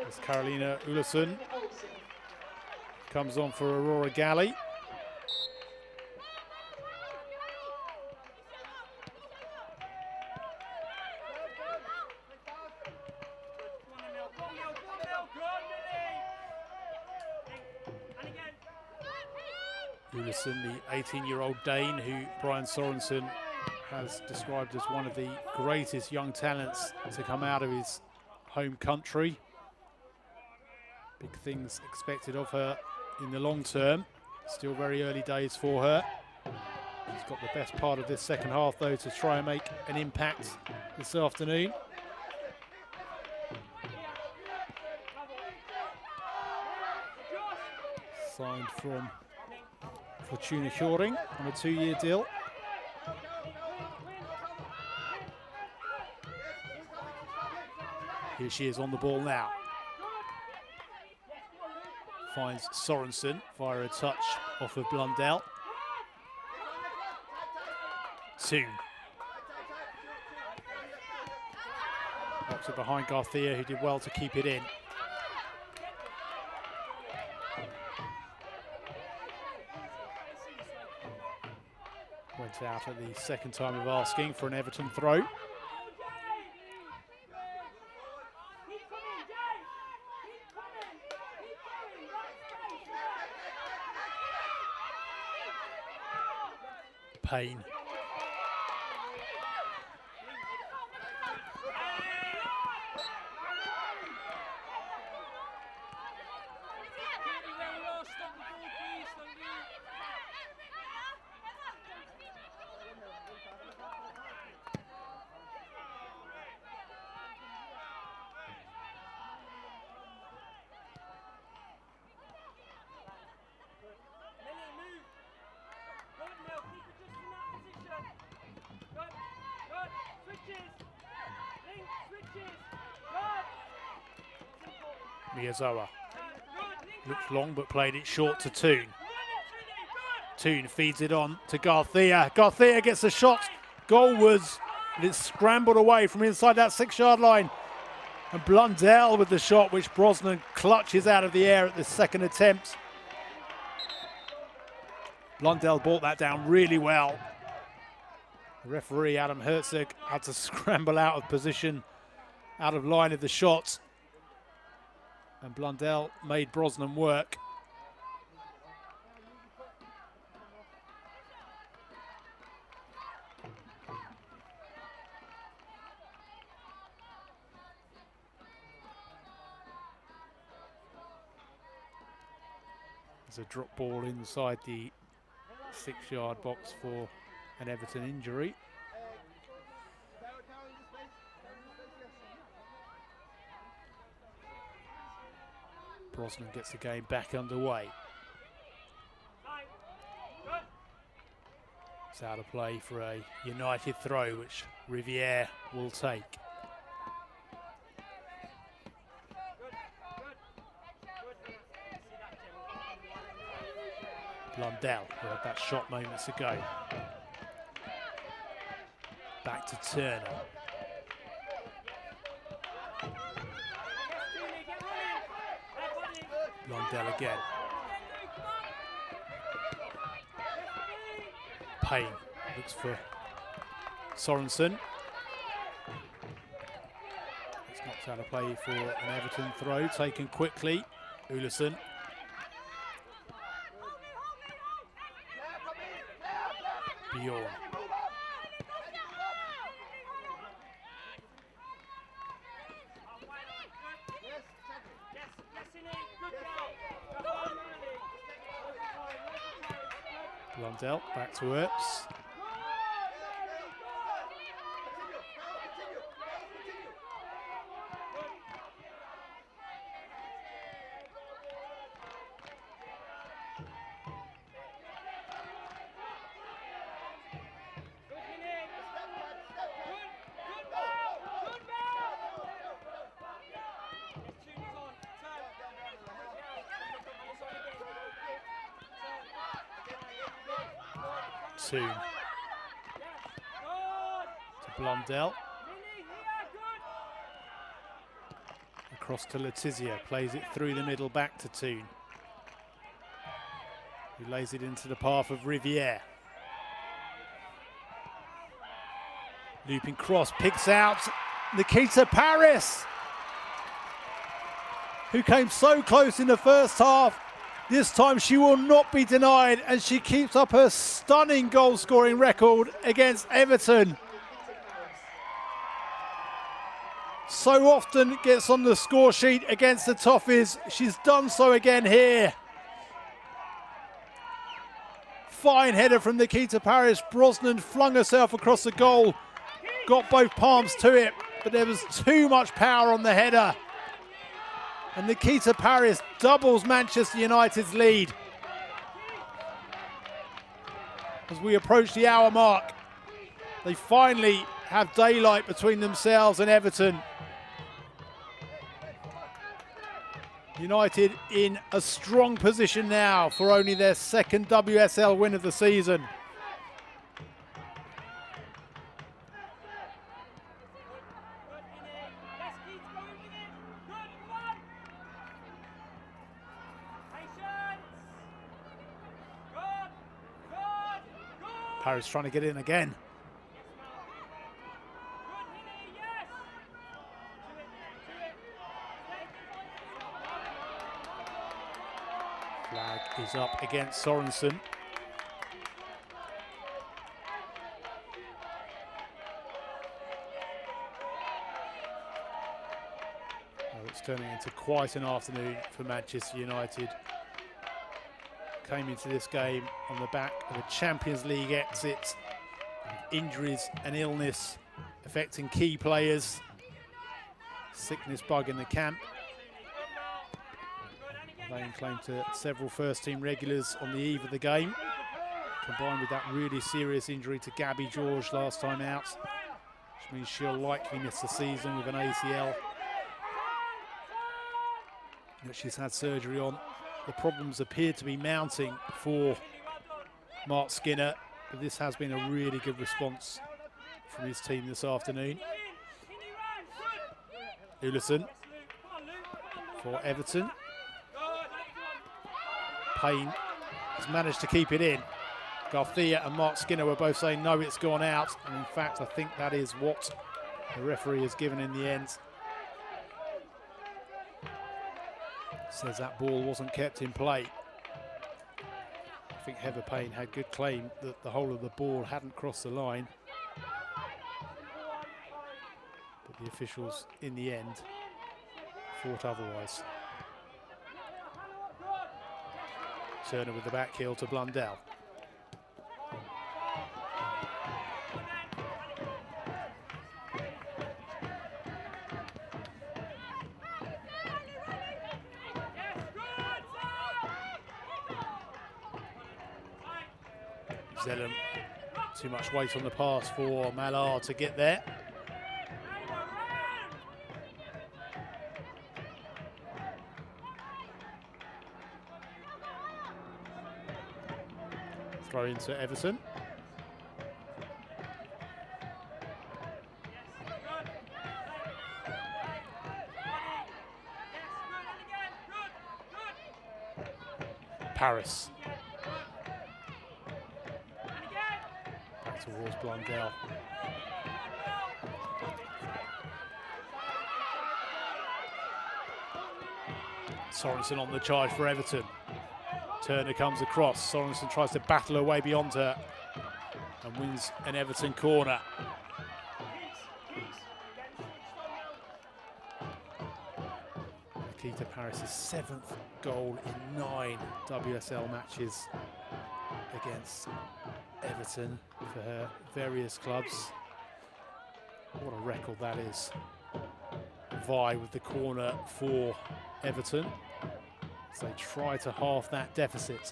as Carolina Ullersson comes on for Aurora Galley. Ullison, the 18-year-old Dane who Brian Sorensen has described as one of the greatest young talents to come out of his home country. Big things expected of her in the long term. Still very early days for her. She's got the best part of this second half though to try and make an impact this afternoon. Signed from Fortuna Hjørring on a 2-year deal. Here she is on the ball now. Finds Sorensen via a touch off of Blundell. Toon. Knocks it behind Garcia, who did well to keep it in. Went out at the second time of asking for an Everton throw. Payne. Miyazawa looks long but played it short to Toon. Toon feeds it on to Garcia. Garcia gets a shot goalwards, but it's scrambled away from inside that 6-yard line. And Blundell with the shot, which Brosnan clutches out of the air at the second attempt. Blundell brought that down really well. The referee, Adam Herzog, had to scramble out of position, out of line of the shot. And Blundell made Brosnan work. There's a drop ball inside the 6-yard box for an Everton injury. Brosnan gets the game back underway. It's out of play for a United throw, which Riviere will take. Blundell, who had that shot moments ago. Back to Turner. Blundell again. Payne looks for Sorensen. It's knocked out of play for an Everton throw, taken quickly. Ullison. Bjorn. Blundell back to Earps. Toon to Blundell. Across to Letizia, plays it through the middle back to Toon, who lays it into the path of Riviere. Looping cross, picks out Nikita Paris, who came so close in the first half This time she will not be denied, and she keeps up her stunning goal-scoring record against Everton. So often gets on the score sheet against the Toffees. She's done so again here. Fine header from Nikita Parris. Brosnan flung herself across the goal, got both palms to it, but there was too much power on the header. And Nikita Parris doubles Manchester United's lead. As we approach the hour mark, they finally have daylight between themselves and Everton. United in a strong position now for only their second WSL win of the season. Parris trying to get in again. Flag is up against Sorensen. Oh, it's turning into quite an afternoon for Manchester United. Came into this game on the back of a Champions League exit, injuries and illness affecting key players, sickness bug in the camp. Laying claim to several first-team regulars on the eve of the game, combined with that really serious injury to Gabby George last time out, which means she'll likely miss the season with an ACL that she's had surgery on. The problems appear to be mounting for Mark Skinner, but this has been a really good response from his team this afternoon. Ullison for Everton. Payne has managed to keep it in. Garcia and Mark Skinner were both saying no, it's gone out, and in fact I think that is what the referee has given in the end. Says that ball wasn't kept in play. I think Heather Payne had good claim that the whole of the ball hadn't crossed the line. But the officials in the end thought otherwise. Turner with the back heel to Blundell. Zellum, too much weight on the pass for Mallard to get there. Throw into Everton. Parris. Back towards Blundell. Sorensen on the charge for Everton. Turner comes across. Sorensen tries to battle her way beyond her and wins an Everton corner. Nikita Parris' 7th goal in 9 WSL matches against Everton for her various clubs. What a record that is. Vi with the corner for Everton. So they try to halve that deficit.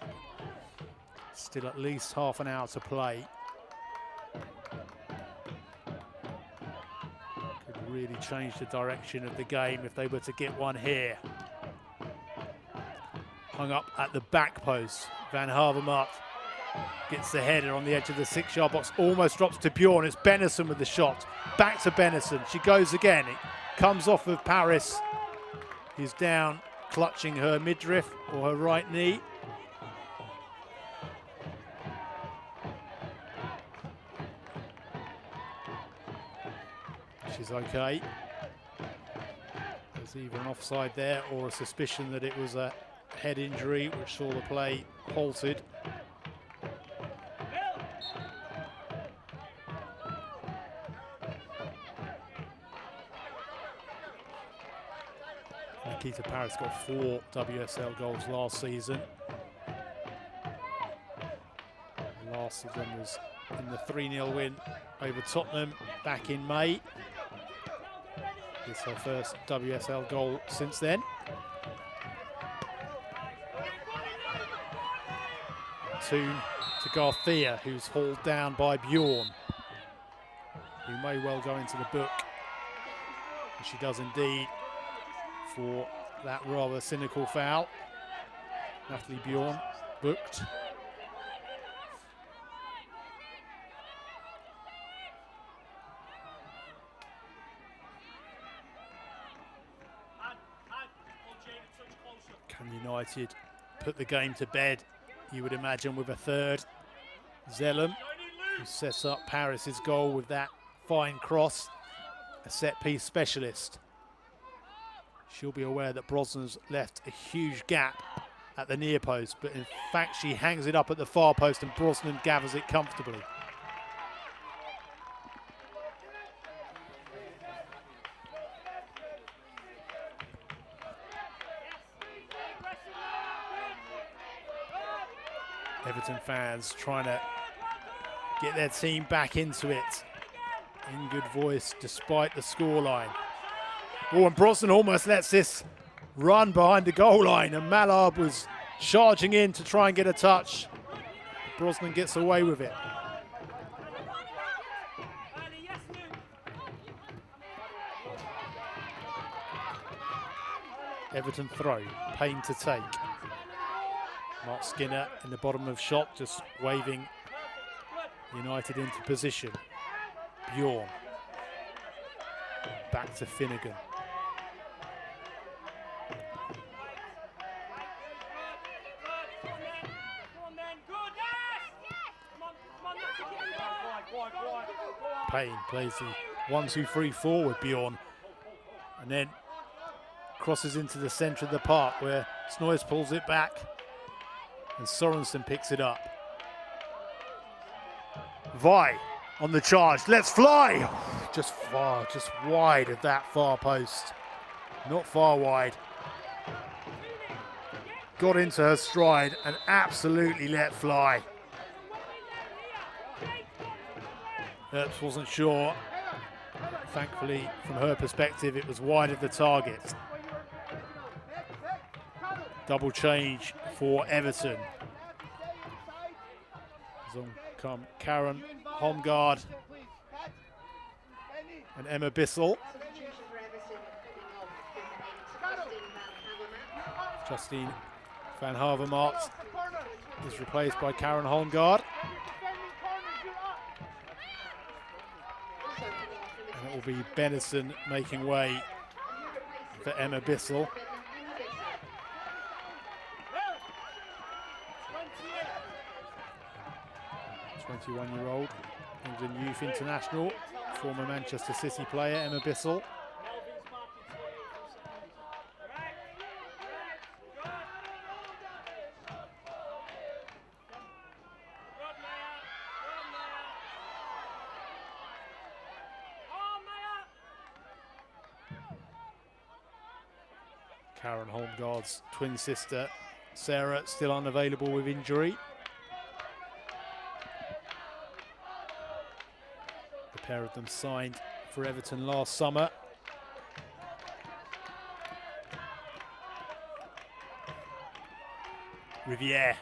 Still at least half an hour to play. Could really change the direction of the game if they were to get one here. Hung up at the back post. Van Havermaet gets the header on the edge of the 6-yard box. Almost drops to Bjorn. It's Bennison with the shot. Back to Bennison. She goes again. It comes off of Parris. He's down, clutching her midriff or her right knee. She's okay. There's either an offside there or a suspicion that it was a head injury, which saw the play halted. Nikita Paris got 4 WSL goals last season. The last of them was in the 3-0 win over Tottenham back in May. It's her first WSL goal since then. Toon to Garthia, who's hauled down by Bjorn, who may well go into the book, and she does indeed, for that rather cynical foul. Natalie Bjorn booked. Can United put the game to bed? You would imagine with a third. Zellum, who sets up Paris's goal with that fine cross, a set-piece specialist. She'll be aware that Brosnan's left a huge gap at the near post, but in fact she hangs it up at the far post and Brosnan gathers it comfortably. Everton fans trying to get their team back into it in good voice despite the scoreline. Oh, and Brosnan almost lets this run behind the goal line, and Mallard was charging in to try and get a touch. Brosnan gets away with it. Everton throw, Payne to take. Mark Skinner in the bottom of shot, just waving United into position. Bjorn. Back to Finnegan. Payne plays the 1-2-3 forward, Bjorn, and then crosses into the centre of the park where Snoyes pulls it back and Sorensen picks it up. Vi on the charge, let's fly! Just far, just wide of that far post. Not far wide. Got into her stride and absolutely let fly. Earps wasn't sure. Thankfully, from her perspective, it was wide of the target. Double change for Everton. As on come Karen Holmgaard and Emma Bissell. Justine van Havermaet is replaced by Karen Holmgaard. And it will be Bennison making way for Emma Bissell. 21-year-old England Youth International, former Manchester City player Emma Bissell. Karen Holmgaard's twin sister Sarah still unavailable with injury. The pair of them signed for Everton last summer. Riviere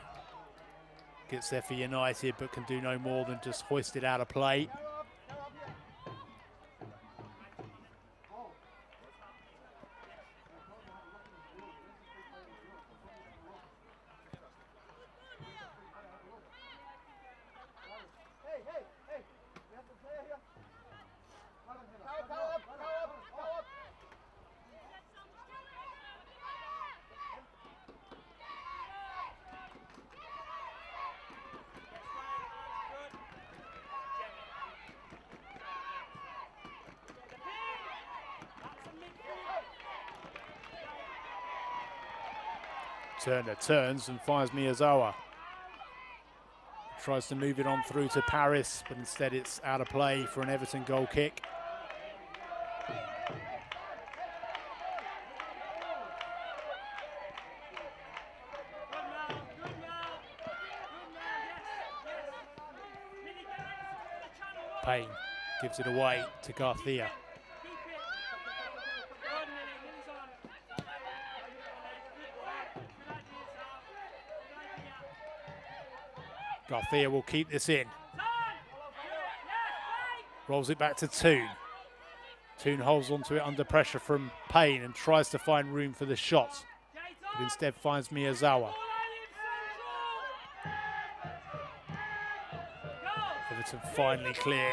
gets there for United but can do no more than just hoist it out of play. Turner turns and finds Miyazawa. Tries to move it on through to Paris, but instead it's out of play for an Everton goal kick. Payne gives it away to Garcia. Garcia will keep this in. Rolls it back to Toon. Toon holds onto it under pressure from Payne and tries to find room for the shot, but instead finds Miyazawa. Everton finally clear.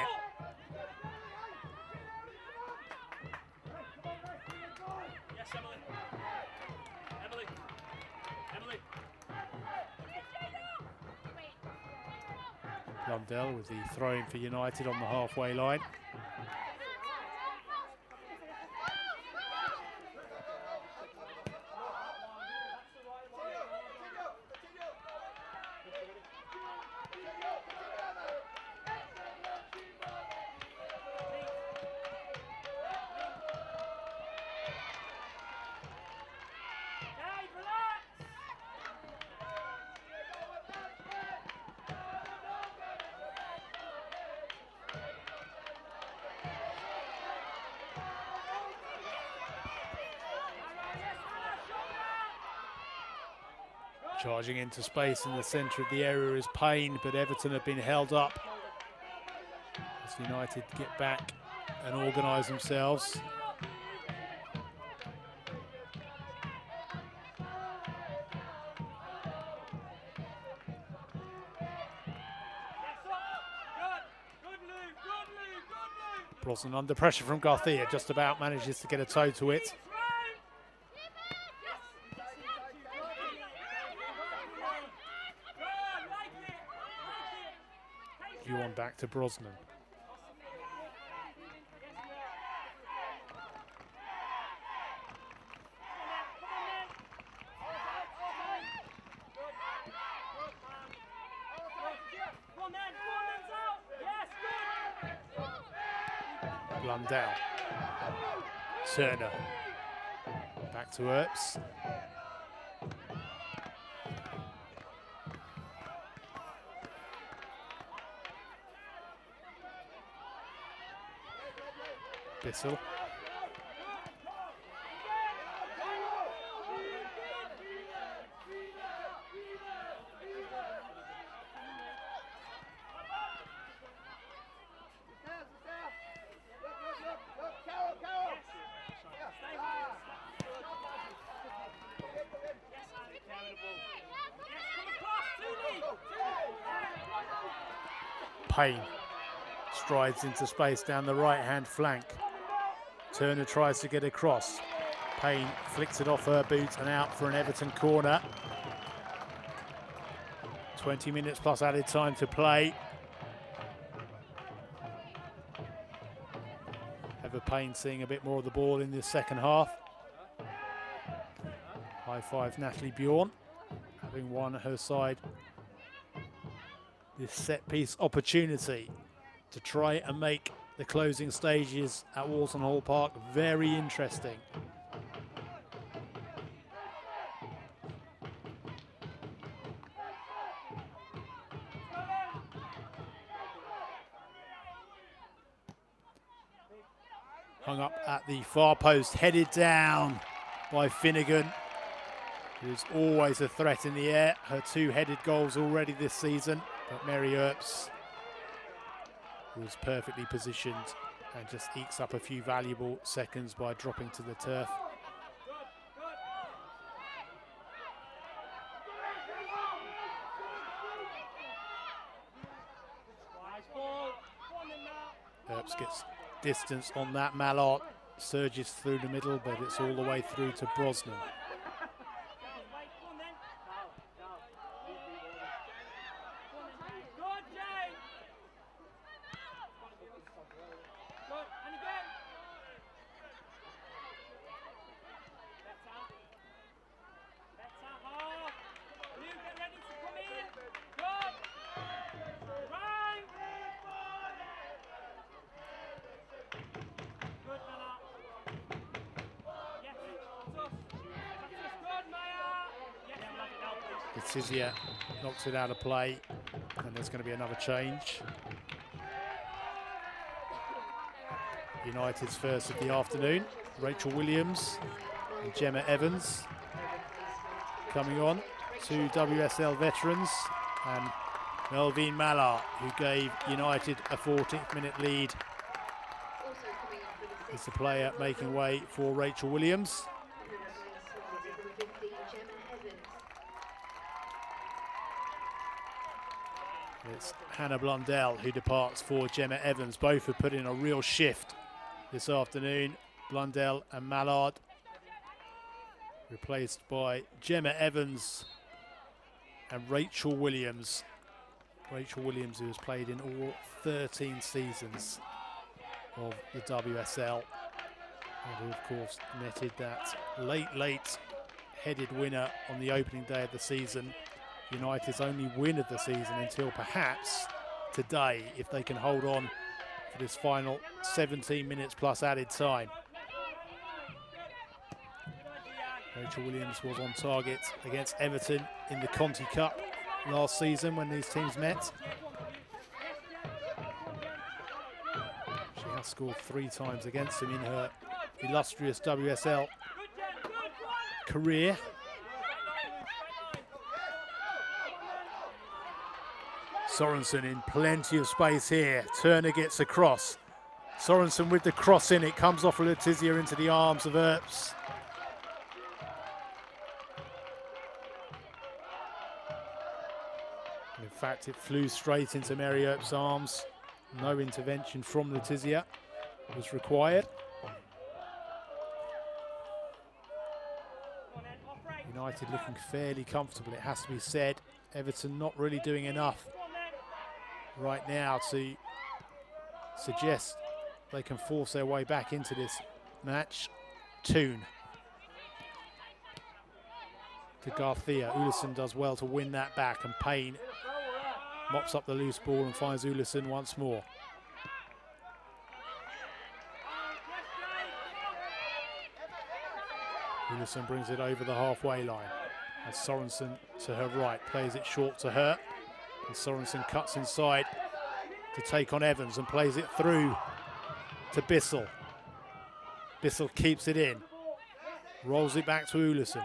Blundell with the throw-in for United on the halfway line. Charging into space in the centre of the area is Payne, but Everton have been held up as United get back and organise themselves. Brosnan under pressure from Garcia, just about manages to get a toe to it. Yuan back to Brosnan. Blundell. Turner. Back to Earps. Bissell. Payne strides into space down the right-hand flank. Turner tries to get across. Payne flicks it off her boot and out for an Everton corner. 20 minutes plus added time to play. Ever Payne seeing a bit more of the ball in this second half. High five Natalie Bjorn, having won her side this set piece opportunity to try and make the closing stages at Walton Hall Park very interesting. Hung up at the far post, headed down by Finnegan, who's always a threat in the air. Her two headed goals already this season, but Mary Earps was perfectly positioned and just ekes up a few valuable seconds by dropping to the turf. Earps gets distance on that. Mallard surges through the middle, but it's all the way through to Brosnan. Letizia knocks it out of play, and there's going to be another change. United's first of the afternoon. Rachel Williams and Gemma Evans coming on, two WSL veterans, and Melvin Mallard, who gave United a 14th minute lead, is the player making way for Rachel Williams. It's Hannah Blundell who departs for Gemma Evans. Both have put in a real shift this afternoon. Blundell and Mallard replaced by Gemma Evans and Rachel Williams. Rachel Williams, who has played in all 13 seasons of the WSL, and who of course netted that late headed winner on the opening day of the season. United's only win of the season until perhaps today, if they can hold on for this final 17 minutes plus added time. Rachel Williams was on target against Everton in the Conti Cup last season when these teams met. She has scored 3 times against them in her illustrious WSL career. Sorensen in plenty of space here. Turner gets across. Sorensen with the cross in. It comes off of Letizia into the arms of Earps. In fact, it flew straight into Mary Earps' arms. No intervention from Letizia was required. United looking fairly comfortable, it has to be said. Everton not really doing enough right now to suggest they can force their way back into this match. Toon to Garcia. Ullison does well to win that back, and Payne mops up the loose ball and finds Ullison once more. Ullison brings it over the halfway line, and Sorensen to her right plays it short to her, and Sorensen cuts inside to take on Evans and plays it through to Bissell. Bissell keeps it in, rolls it back to Ullison.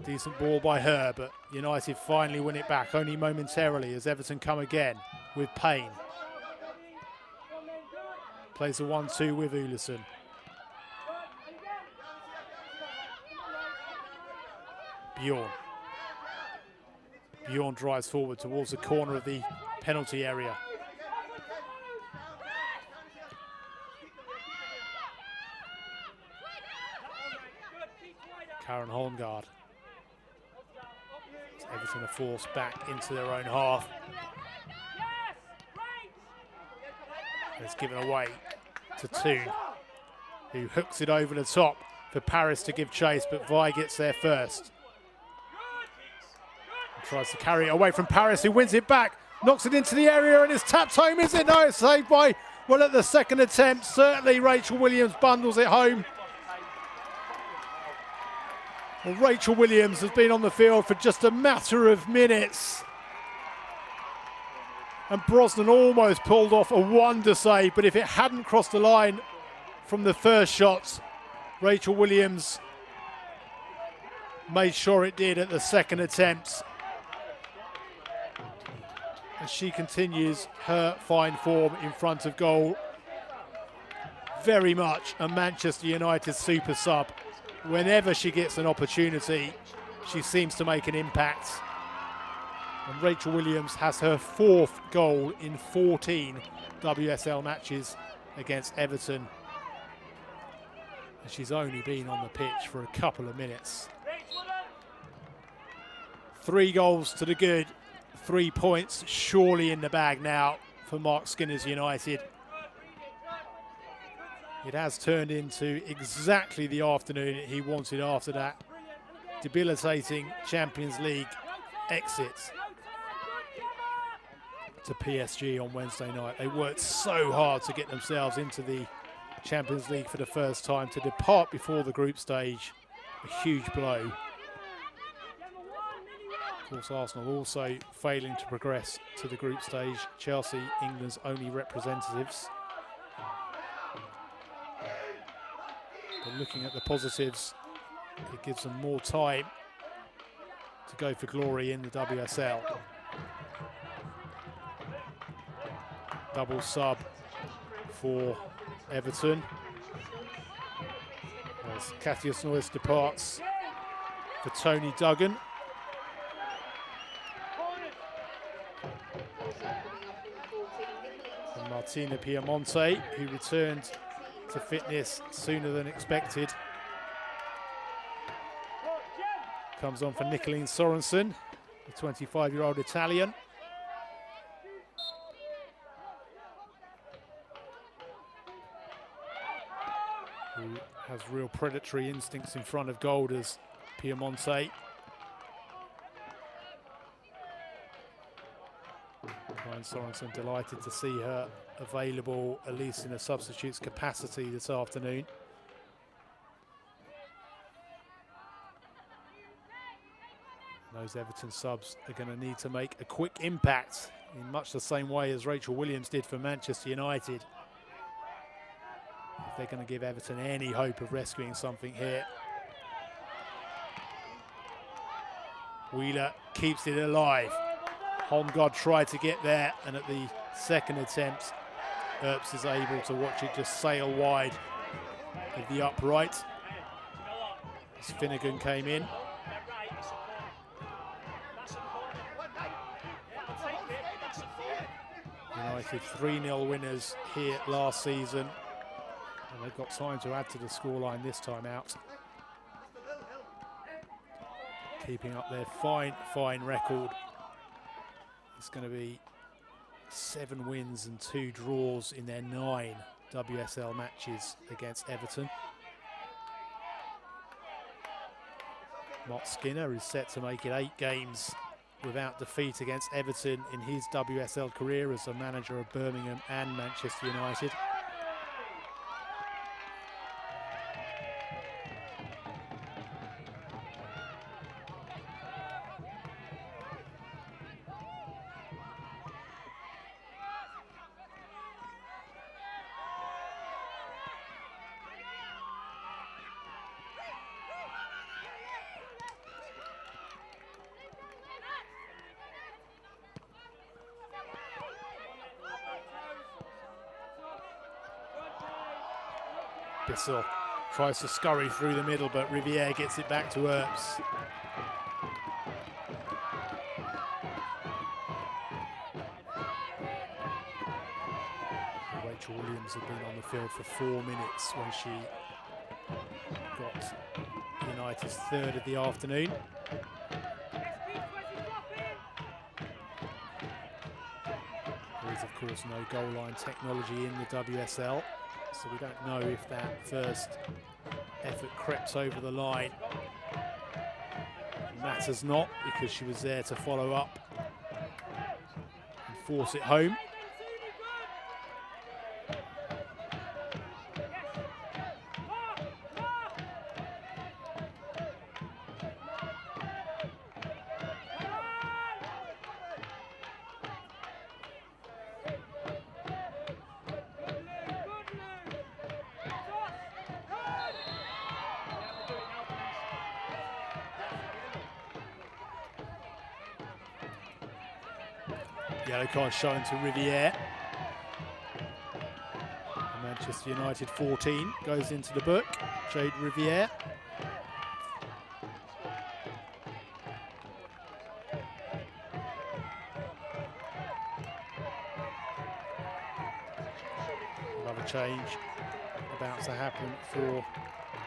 Decent ball by her, but United finally win it back, only momentarily, as Everton come again with Payne. Plays a 1-2 with Ullison. Bjorn drives forward towards the corner of the penalty area. Karen Holmgaard. Everton are forced back into their own half. It's given away to Toon, who hooks it over the top for Paris to give chase, but Vi gets there first. Tries to carry it away from Paris, who wins it back, knocks it into the area, and it's tapped home, is it? No, it's saved by, well, at the second attempt, certainly Rachel Williams bundles it home. Well, Rachel Williams has been on the field for just a matter of minutes, and Brosnan almost pulled off a wonder save, but if it hadn't crossed the line from the first shot, Rachel Williams made sure it did at the second attempt. As she continues her fine form in front of goal. Very much a Manchester United super sub. Whenever she gets an opportunity, she seems to make an impact. And Rachel Williams has her 4th goal in 14 WSL matches against Everton. And she's only been on the pitch for a couple of minutes. 3 goals to the good. 3 points surely in the bag now for Mark Skinner's United. It has turned into exactly the afternoon he wanted after that debilitating Champions League exit to PSG on Wednesday night. They worked so hard to get themselves into the Champions League for the first time. To depart before the group stage, a huge blow Of course, Arsenal also failing to progress to the group stage. Chelsea, England's only representatives. But looking at the positives, it gives them more time to go for glory in the WSL. Double sub for Everton as Katja Noyes departs for Tony Duggan. And Martina Piemonte, who returned to fitness sooner than expected, comes on for Nicolene Sorensen, the 25-year-old Italian. Who has real predatory instincts in front of goal as Piemonte. Ryan Sorensen delighted to see her available, at least in a substitute's capacity this afternoon. Those Everton subs are going to need to make a quick impact in much the same way as Rachel Williams did for Manchester United, if they're going to give Everton any hope of rescuing something here. Wheeler keeps it alive. Holmgaard tried to get there, and at the second attempt, Earps is able to watch it just sail wide of the upright as Finnegan came in. United 3-0 winners here last season, and they've got time to add to the scoreline this time out. Keeping up their fine record. It's going to be 7 wins and 2 draws in their 9 WSL matches against Everton. Mott Skinner is set to make it 8 games without defeat against Everton in his WSL career as a manager of Birmingham and Manchester United. Bissell tries to scurry through the middle, but Riviere gets it back to Earps. Rachel Williams had been on the field for 4 minutes when she got United's 3rd of the afternoon. There is, of course, no goal line technology in the WSL, so we don't know if that first effort crept over the line. It matters not, because she was there to follow up and force it home. Yellow card shown to Riviere. Manchester United 14 goes into the book. Jade Riviere. Another change about to happen for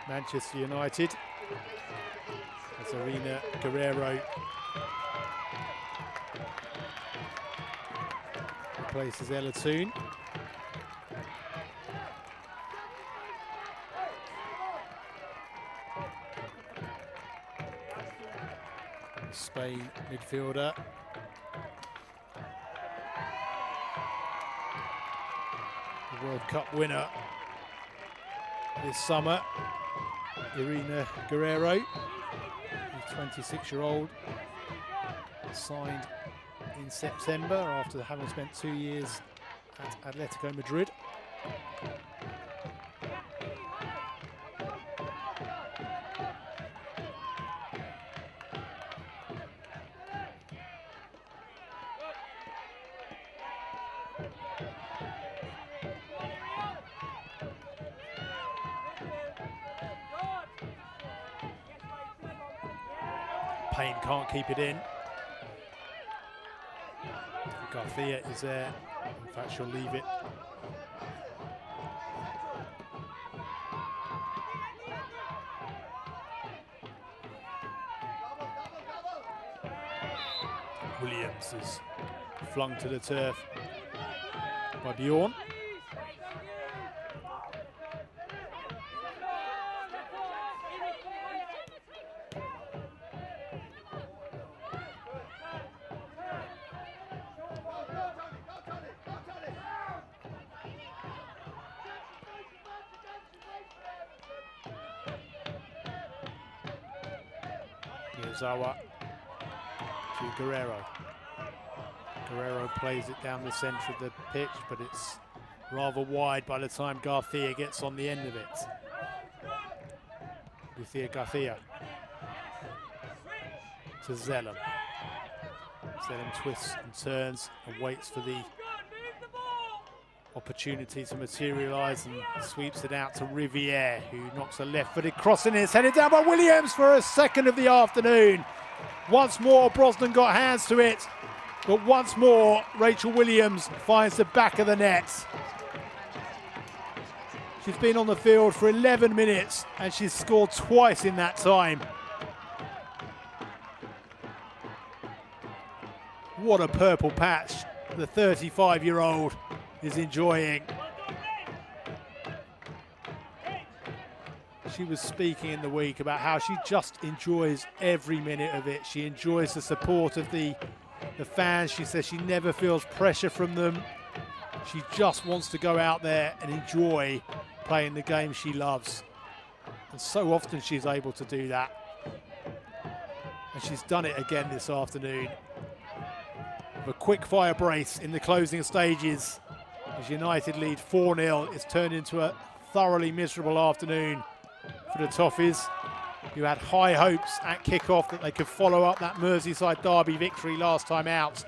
Manchester United as Arena Guerrero replaces Ella Toon. Spain midfielder. The World Cup winner this summer, Irina Guerrero, the 26-year-old signed in September after having spent 2 years at Atletico Madrid. Payne can't keep it in. Garcia is there. In fact, she'll leave it. Williams is flung to the turf by Bjorn. Zawa to Guerrero. Guerrero plays it down the centre of the pitch, but it's rather wide by the time Garcia gets on the end of it. Lucia Garcia to Zellum. Zellum twists and turns and waits for the opportunity to materialise and sweeps it out to Riviere, who knocks a left-footed cross in. It's headed down by Williams for a second of the afternoon. Once more, Brosnan got hands to it, but once more, Rachel Williams finds the back of the net. She's been on the field for 11 minutes and she's scored twice in that time. What a purple patch the 35-year-old is enjoying. She was speaking in the week about how she just enjoys every minute of it. She enjoys the support of the fans. She says she never feels pressure from them. She just wants to go out there and enjoy playing the game she loves. And so often she's able to do that. And she's done it again this afternoon. With a quick fire brace in the closing stages. As United lead 4-0, it's turned into a thoroughly miserable afternoon for the Toffees, who had high hopes at kick-off that they could follow up that Merseyside derby victory last time out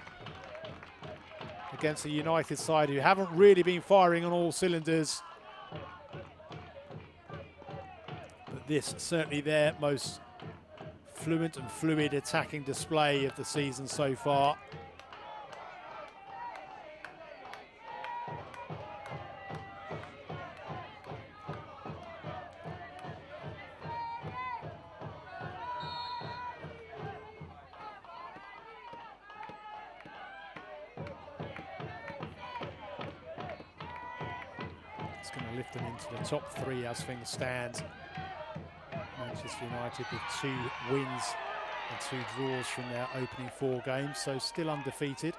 against the United side, who haven't really been firing on all cylinders. But this certainly their most fluent and fluid attacking display of the season so far. It's going to lift them into the top three as things stand. Manchester United with 2 wins and 2 draws from their opening 4 games, so still undefeated,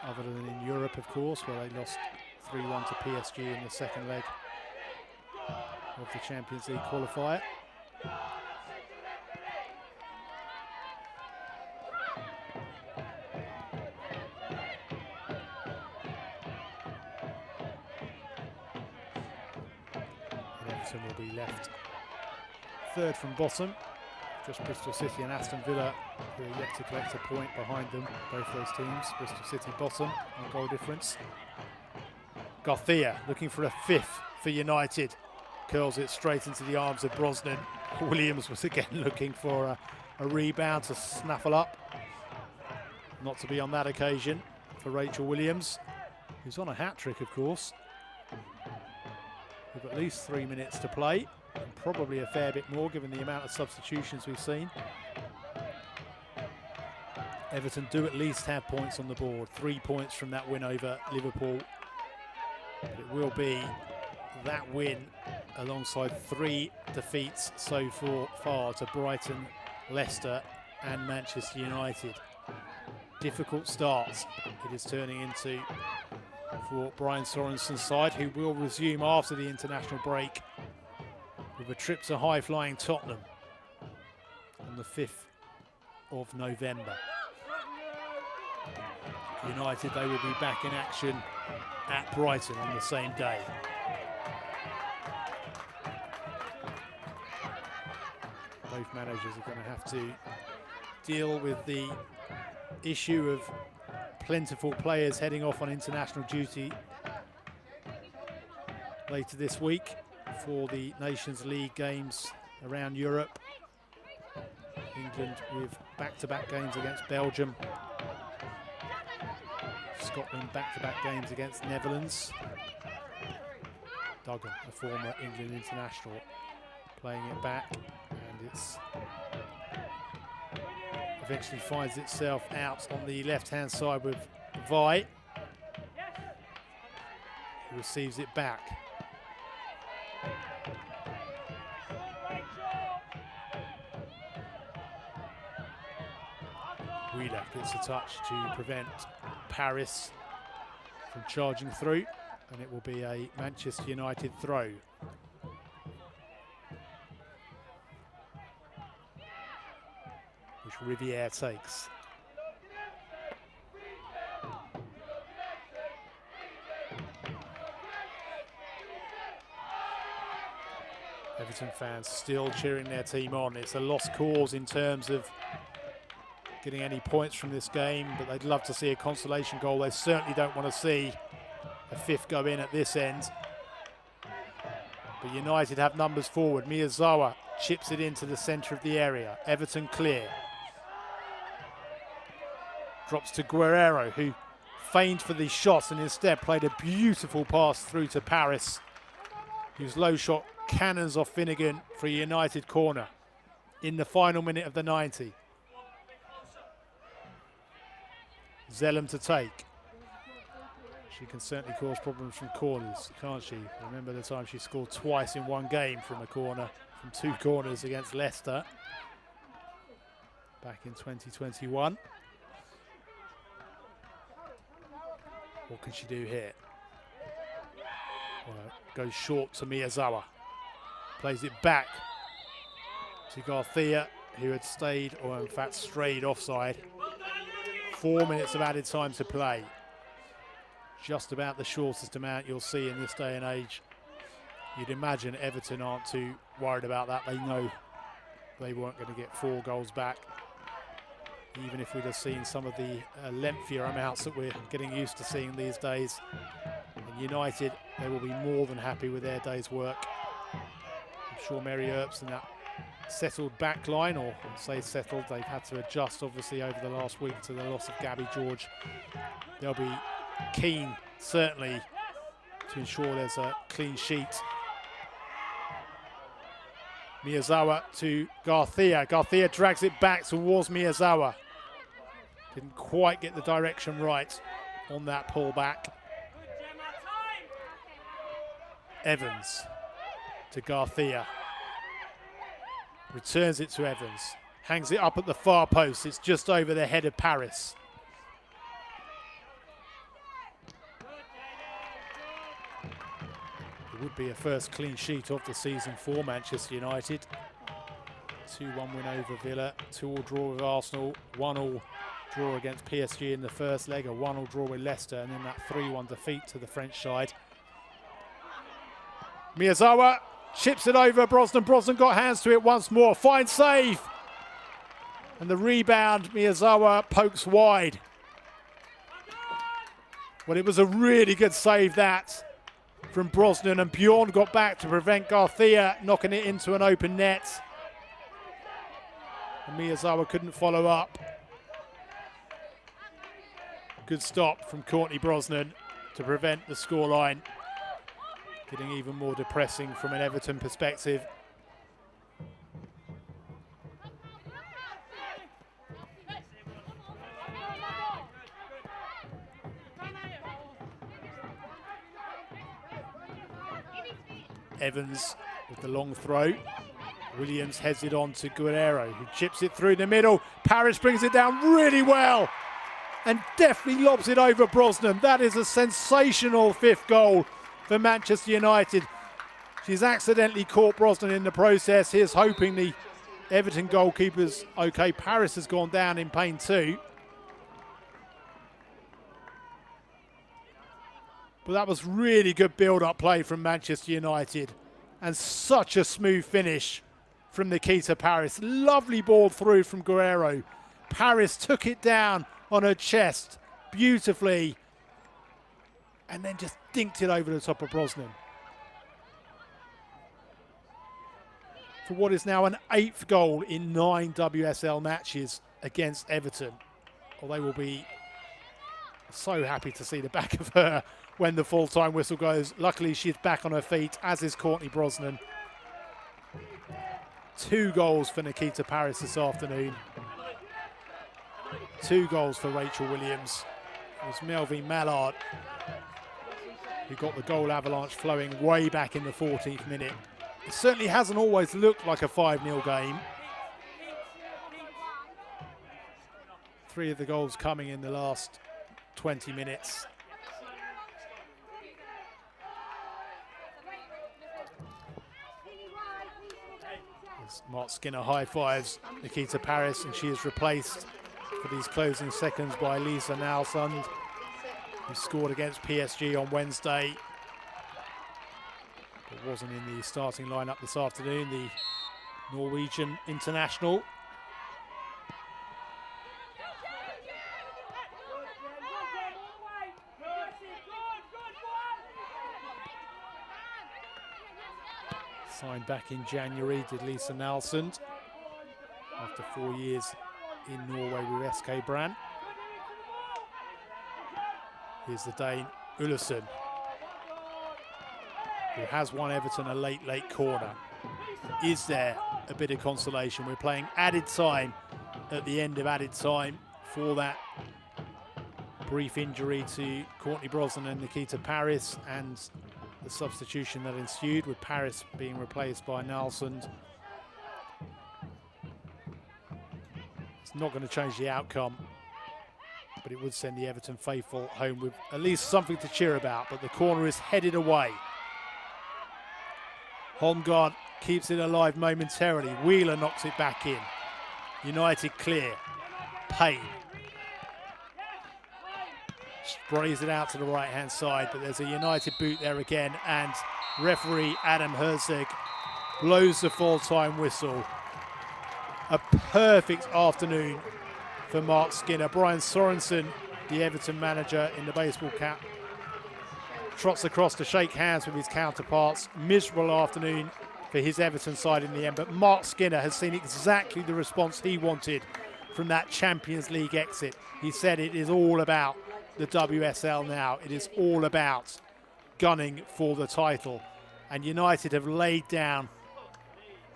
other than in Europe, of course, where they lost 3-1 to PSG in the second leg of the Champions League qualifier. Everton will be left third from bottom. Just Bristol City and Aston Villa, who are yet to collect a point behind them, both those teams. Bristol City bottom on goal difference. Garcia looking for a 5th for United. Curls it straight into the arms of Brosnan. Williams was again looking for a rebound to snaffle up. Not to be on that occasion for Rachel Williams, who's on a hat-trick, of course, with at least 3 minutes to play, and probably a fair bit more given the amount of substitutions we've seen. Everton do at least have points on the board, 3 points from that win over Liverpool. But it will be that win alongside 3 defeats so far to Brighton, Leicester and Manchester United. Difficult starts it is turning into for Brian Sorensen's side, who will resume after the international break with a trip to high-flying Tottenham on the 5th of November. United, they will be back in action at Brighton on the same day. Both managers are going to have to deal with the issue of plentiful players heading off on international duty later this week for the Nations League games around Europe. England with back-to-back games against Belgium. Scotland back-to-back games against Netherlands. Duggan, a former England international, playing it back, and it's eventually finds itself out on the left-hand side with Vi, who receives it back. Wheeler gets a touch to prevent Paris from charging through, and it will be a Manchester United throw. Which Riviere takes. Everton fans still cheering their team on. It's a lost cause in terms of getting any points from this game, but they'd love to see a consolation goal. They certainly don't want to see a fifth go in at this end. But United have numbers forward. Miyazawa chips it into the centre of the area. Everton clear. Drops to Guerrero, who feigned for the shot and instead played a beautiful pass through to Paris, whose low shot cannons off Finnegan for a United corner in the final minute of the 90. Zellum to take. She can certainly cause problems from corners, can't she? Remember the time she scored twice in one game from a corner, from 2 corners against Leicester back in 2021. What can she do here? Well, goes short to Miyazawa. Plays it back to Garcia, who had stayed, or in fact strayed offside. 4 minutes of added time to play. Just about the shortest amount you'll see in this day and age. You'd imagine Everton aren't too worried about that. They know they weren't going to get 4 goals back, even if we'd have seen some of the lengthier amounts that we're getting used to seeing these days. And United, they will be more than happy with their day's work. I'm sure Mary Earps and that settled back line, or say settled, they've had to adjust obviously over the last week to the loss of Gabby George. They'll be keen, certainly, to ensure there's a clean sheet. Miyazawa to Garcia. Garcia drags it back towards Miyazawa. Didn't quite get the direction right on that pull back. Evans to Garcia. Returns it to Evans. Hangs it up at the far post. It's just over the head of Paris. It would be a first clean sheet of the season for Manchester United. 2-1 win over Villa, 2-2 draw with Arsenal, 1-1 draw against PSG in the first leg, a 1-1 draw with Leicester, and then that 3-1 defeat to the French side. Miyazawa chips it over Brosnan. Brosnan got hands to it once more. Fine save. And the rebound, Miyazawa pokes wide. Well, it was a really good save that from Brosnan, and Bjorn got back to prevent Garcia knocking it into an open net. And Miyazawa couldn't follow up. Good stop from Courtney Brosnan to prevent the scoreline getting even more depressing from an Everton perspective. Evans with the long throw. Williams heads it on to Guerrero, who chips it through the middle. Parrish brings it down really well and definitely lobs it over Brosnan. That is a sensational 5th goal for Manchester United. She's accidentally caught Brosnan in the process. Here's hoping the Everton goalkeeper's okay. Paris has gone down in pain too. But that was really good build-up play from Manchester United. And such a smooth finish from Nikita Paris. Lovely ball through from Guerrero. Paris took it down on her chest beautifully and then just dinked it over the top of Brosnan. For what is now an 8th goal in 9 WSL matches against Everton. Well, they will be so happy to see the back of her when the full-time whistle goes. Luckily, she's back on her feet, as is Courtney Brosnan. 2 goals for Nikita Paris this afternoon. 2 goals for Rachel Williams. It was Melvin Mallard who got the goal avalanche flowing way back in the 14th minute. It certainly hasn't always looked like a 5-0 game. 3 of the goals coming in the last 20 minutes. As Mark Skinner high-fives Nikita Paris, and she is replaced for these closing seconds by Lisa Nalsund, who scored against PSG on Wednesday. But wasn't in the starting lineup this afternoon, the Norwegian international. Signed back in January, did Lisa Nalsund, after 4 years in Norway with SK Brann. Here's the Dane Ullesen, who has won Everton a late corner. Is there a bit of consolation? We're playing added time at the end of added time for that brief injury to Courtney Brosnan and Nikita Paris, and the substitution that ensued with Paris being replaced by Nalsund. It's not going to change the outcome, but it would send the Everton faithful home with at least something to cheer about. But the corner is headed away. Holmgaard keeps it alive momentarily. Wheeler knocks it back in. United clear. Payne sprays it out to the right-hand side, but there's a United boot there again, and referee Adam Herzog blows the full-time whistle. A perfect afternoon for Mark Skinner. Brian Sorensen, the Everton manager in the baseball cap, trots across to shake hands with his counterparts. Miserable afternoon for his Everton side in the end, but Mark Skinner has seen exactly the response he wanted from that Champions League exit. He said it is all about the WSL now. It is all about gunning for the title. And United have laid down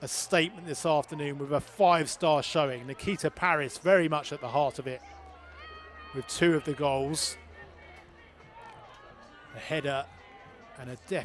a statement this afternoon with a 5-star showing. Nikita Paris very much at the heart of it with 2 of the goals. A header and a deft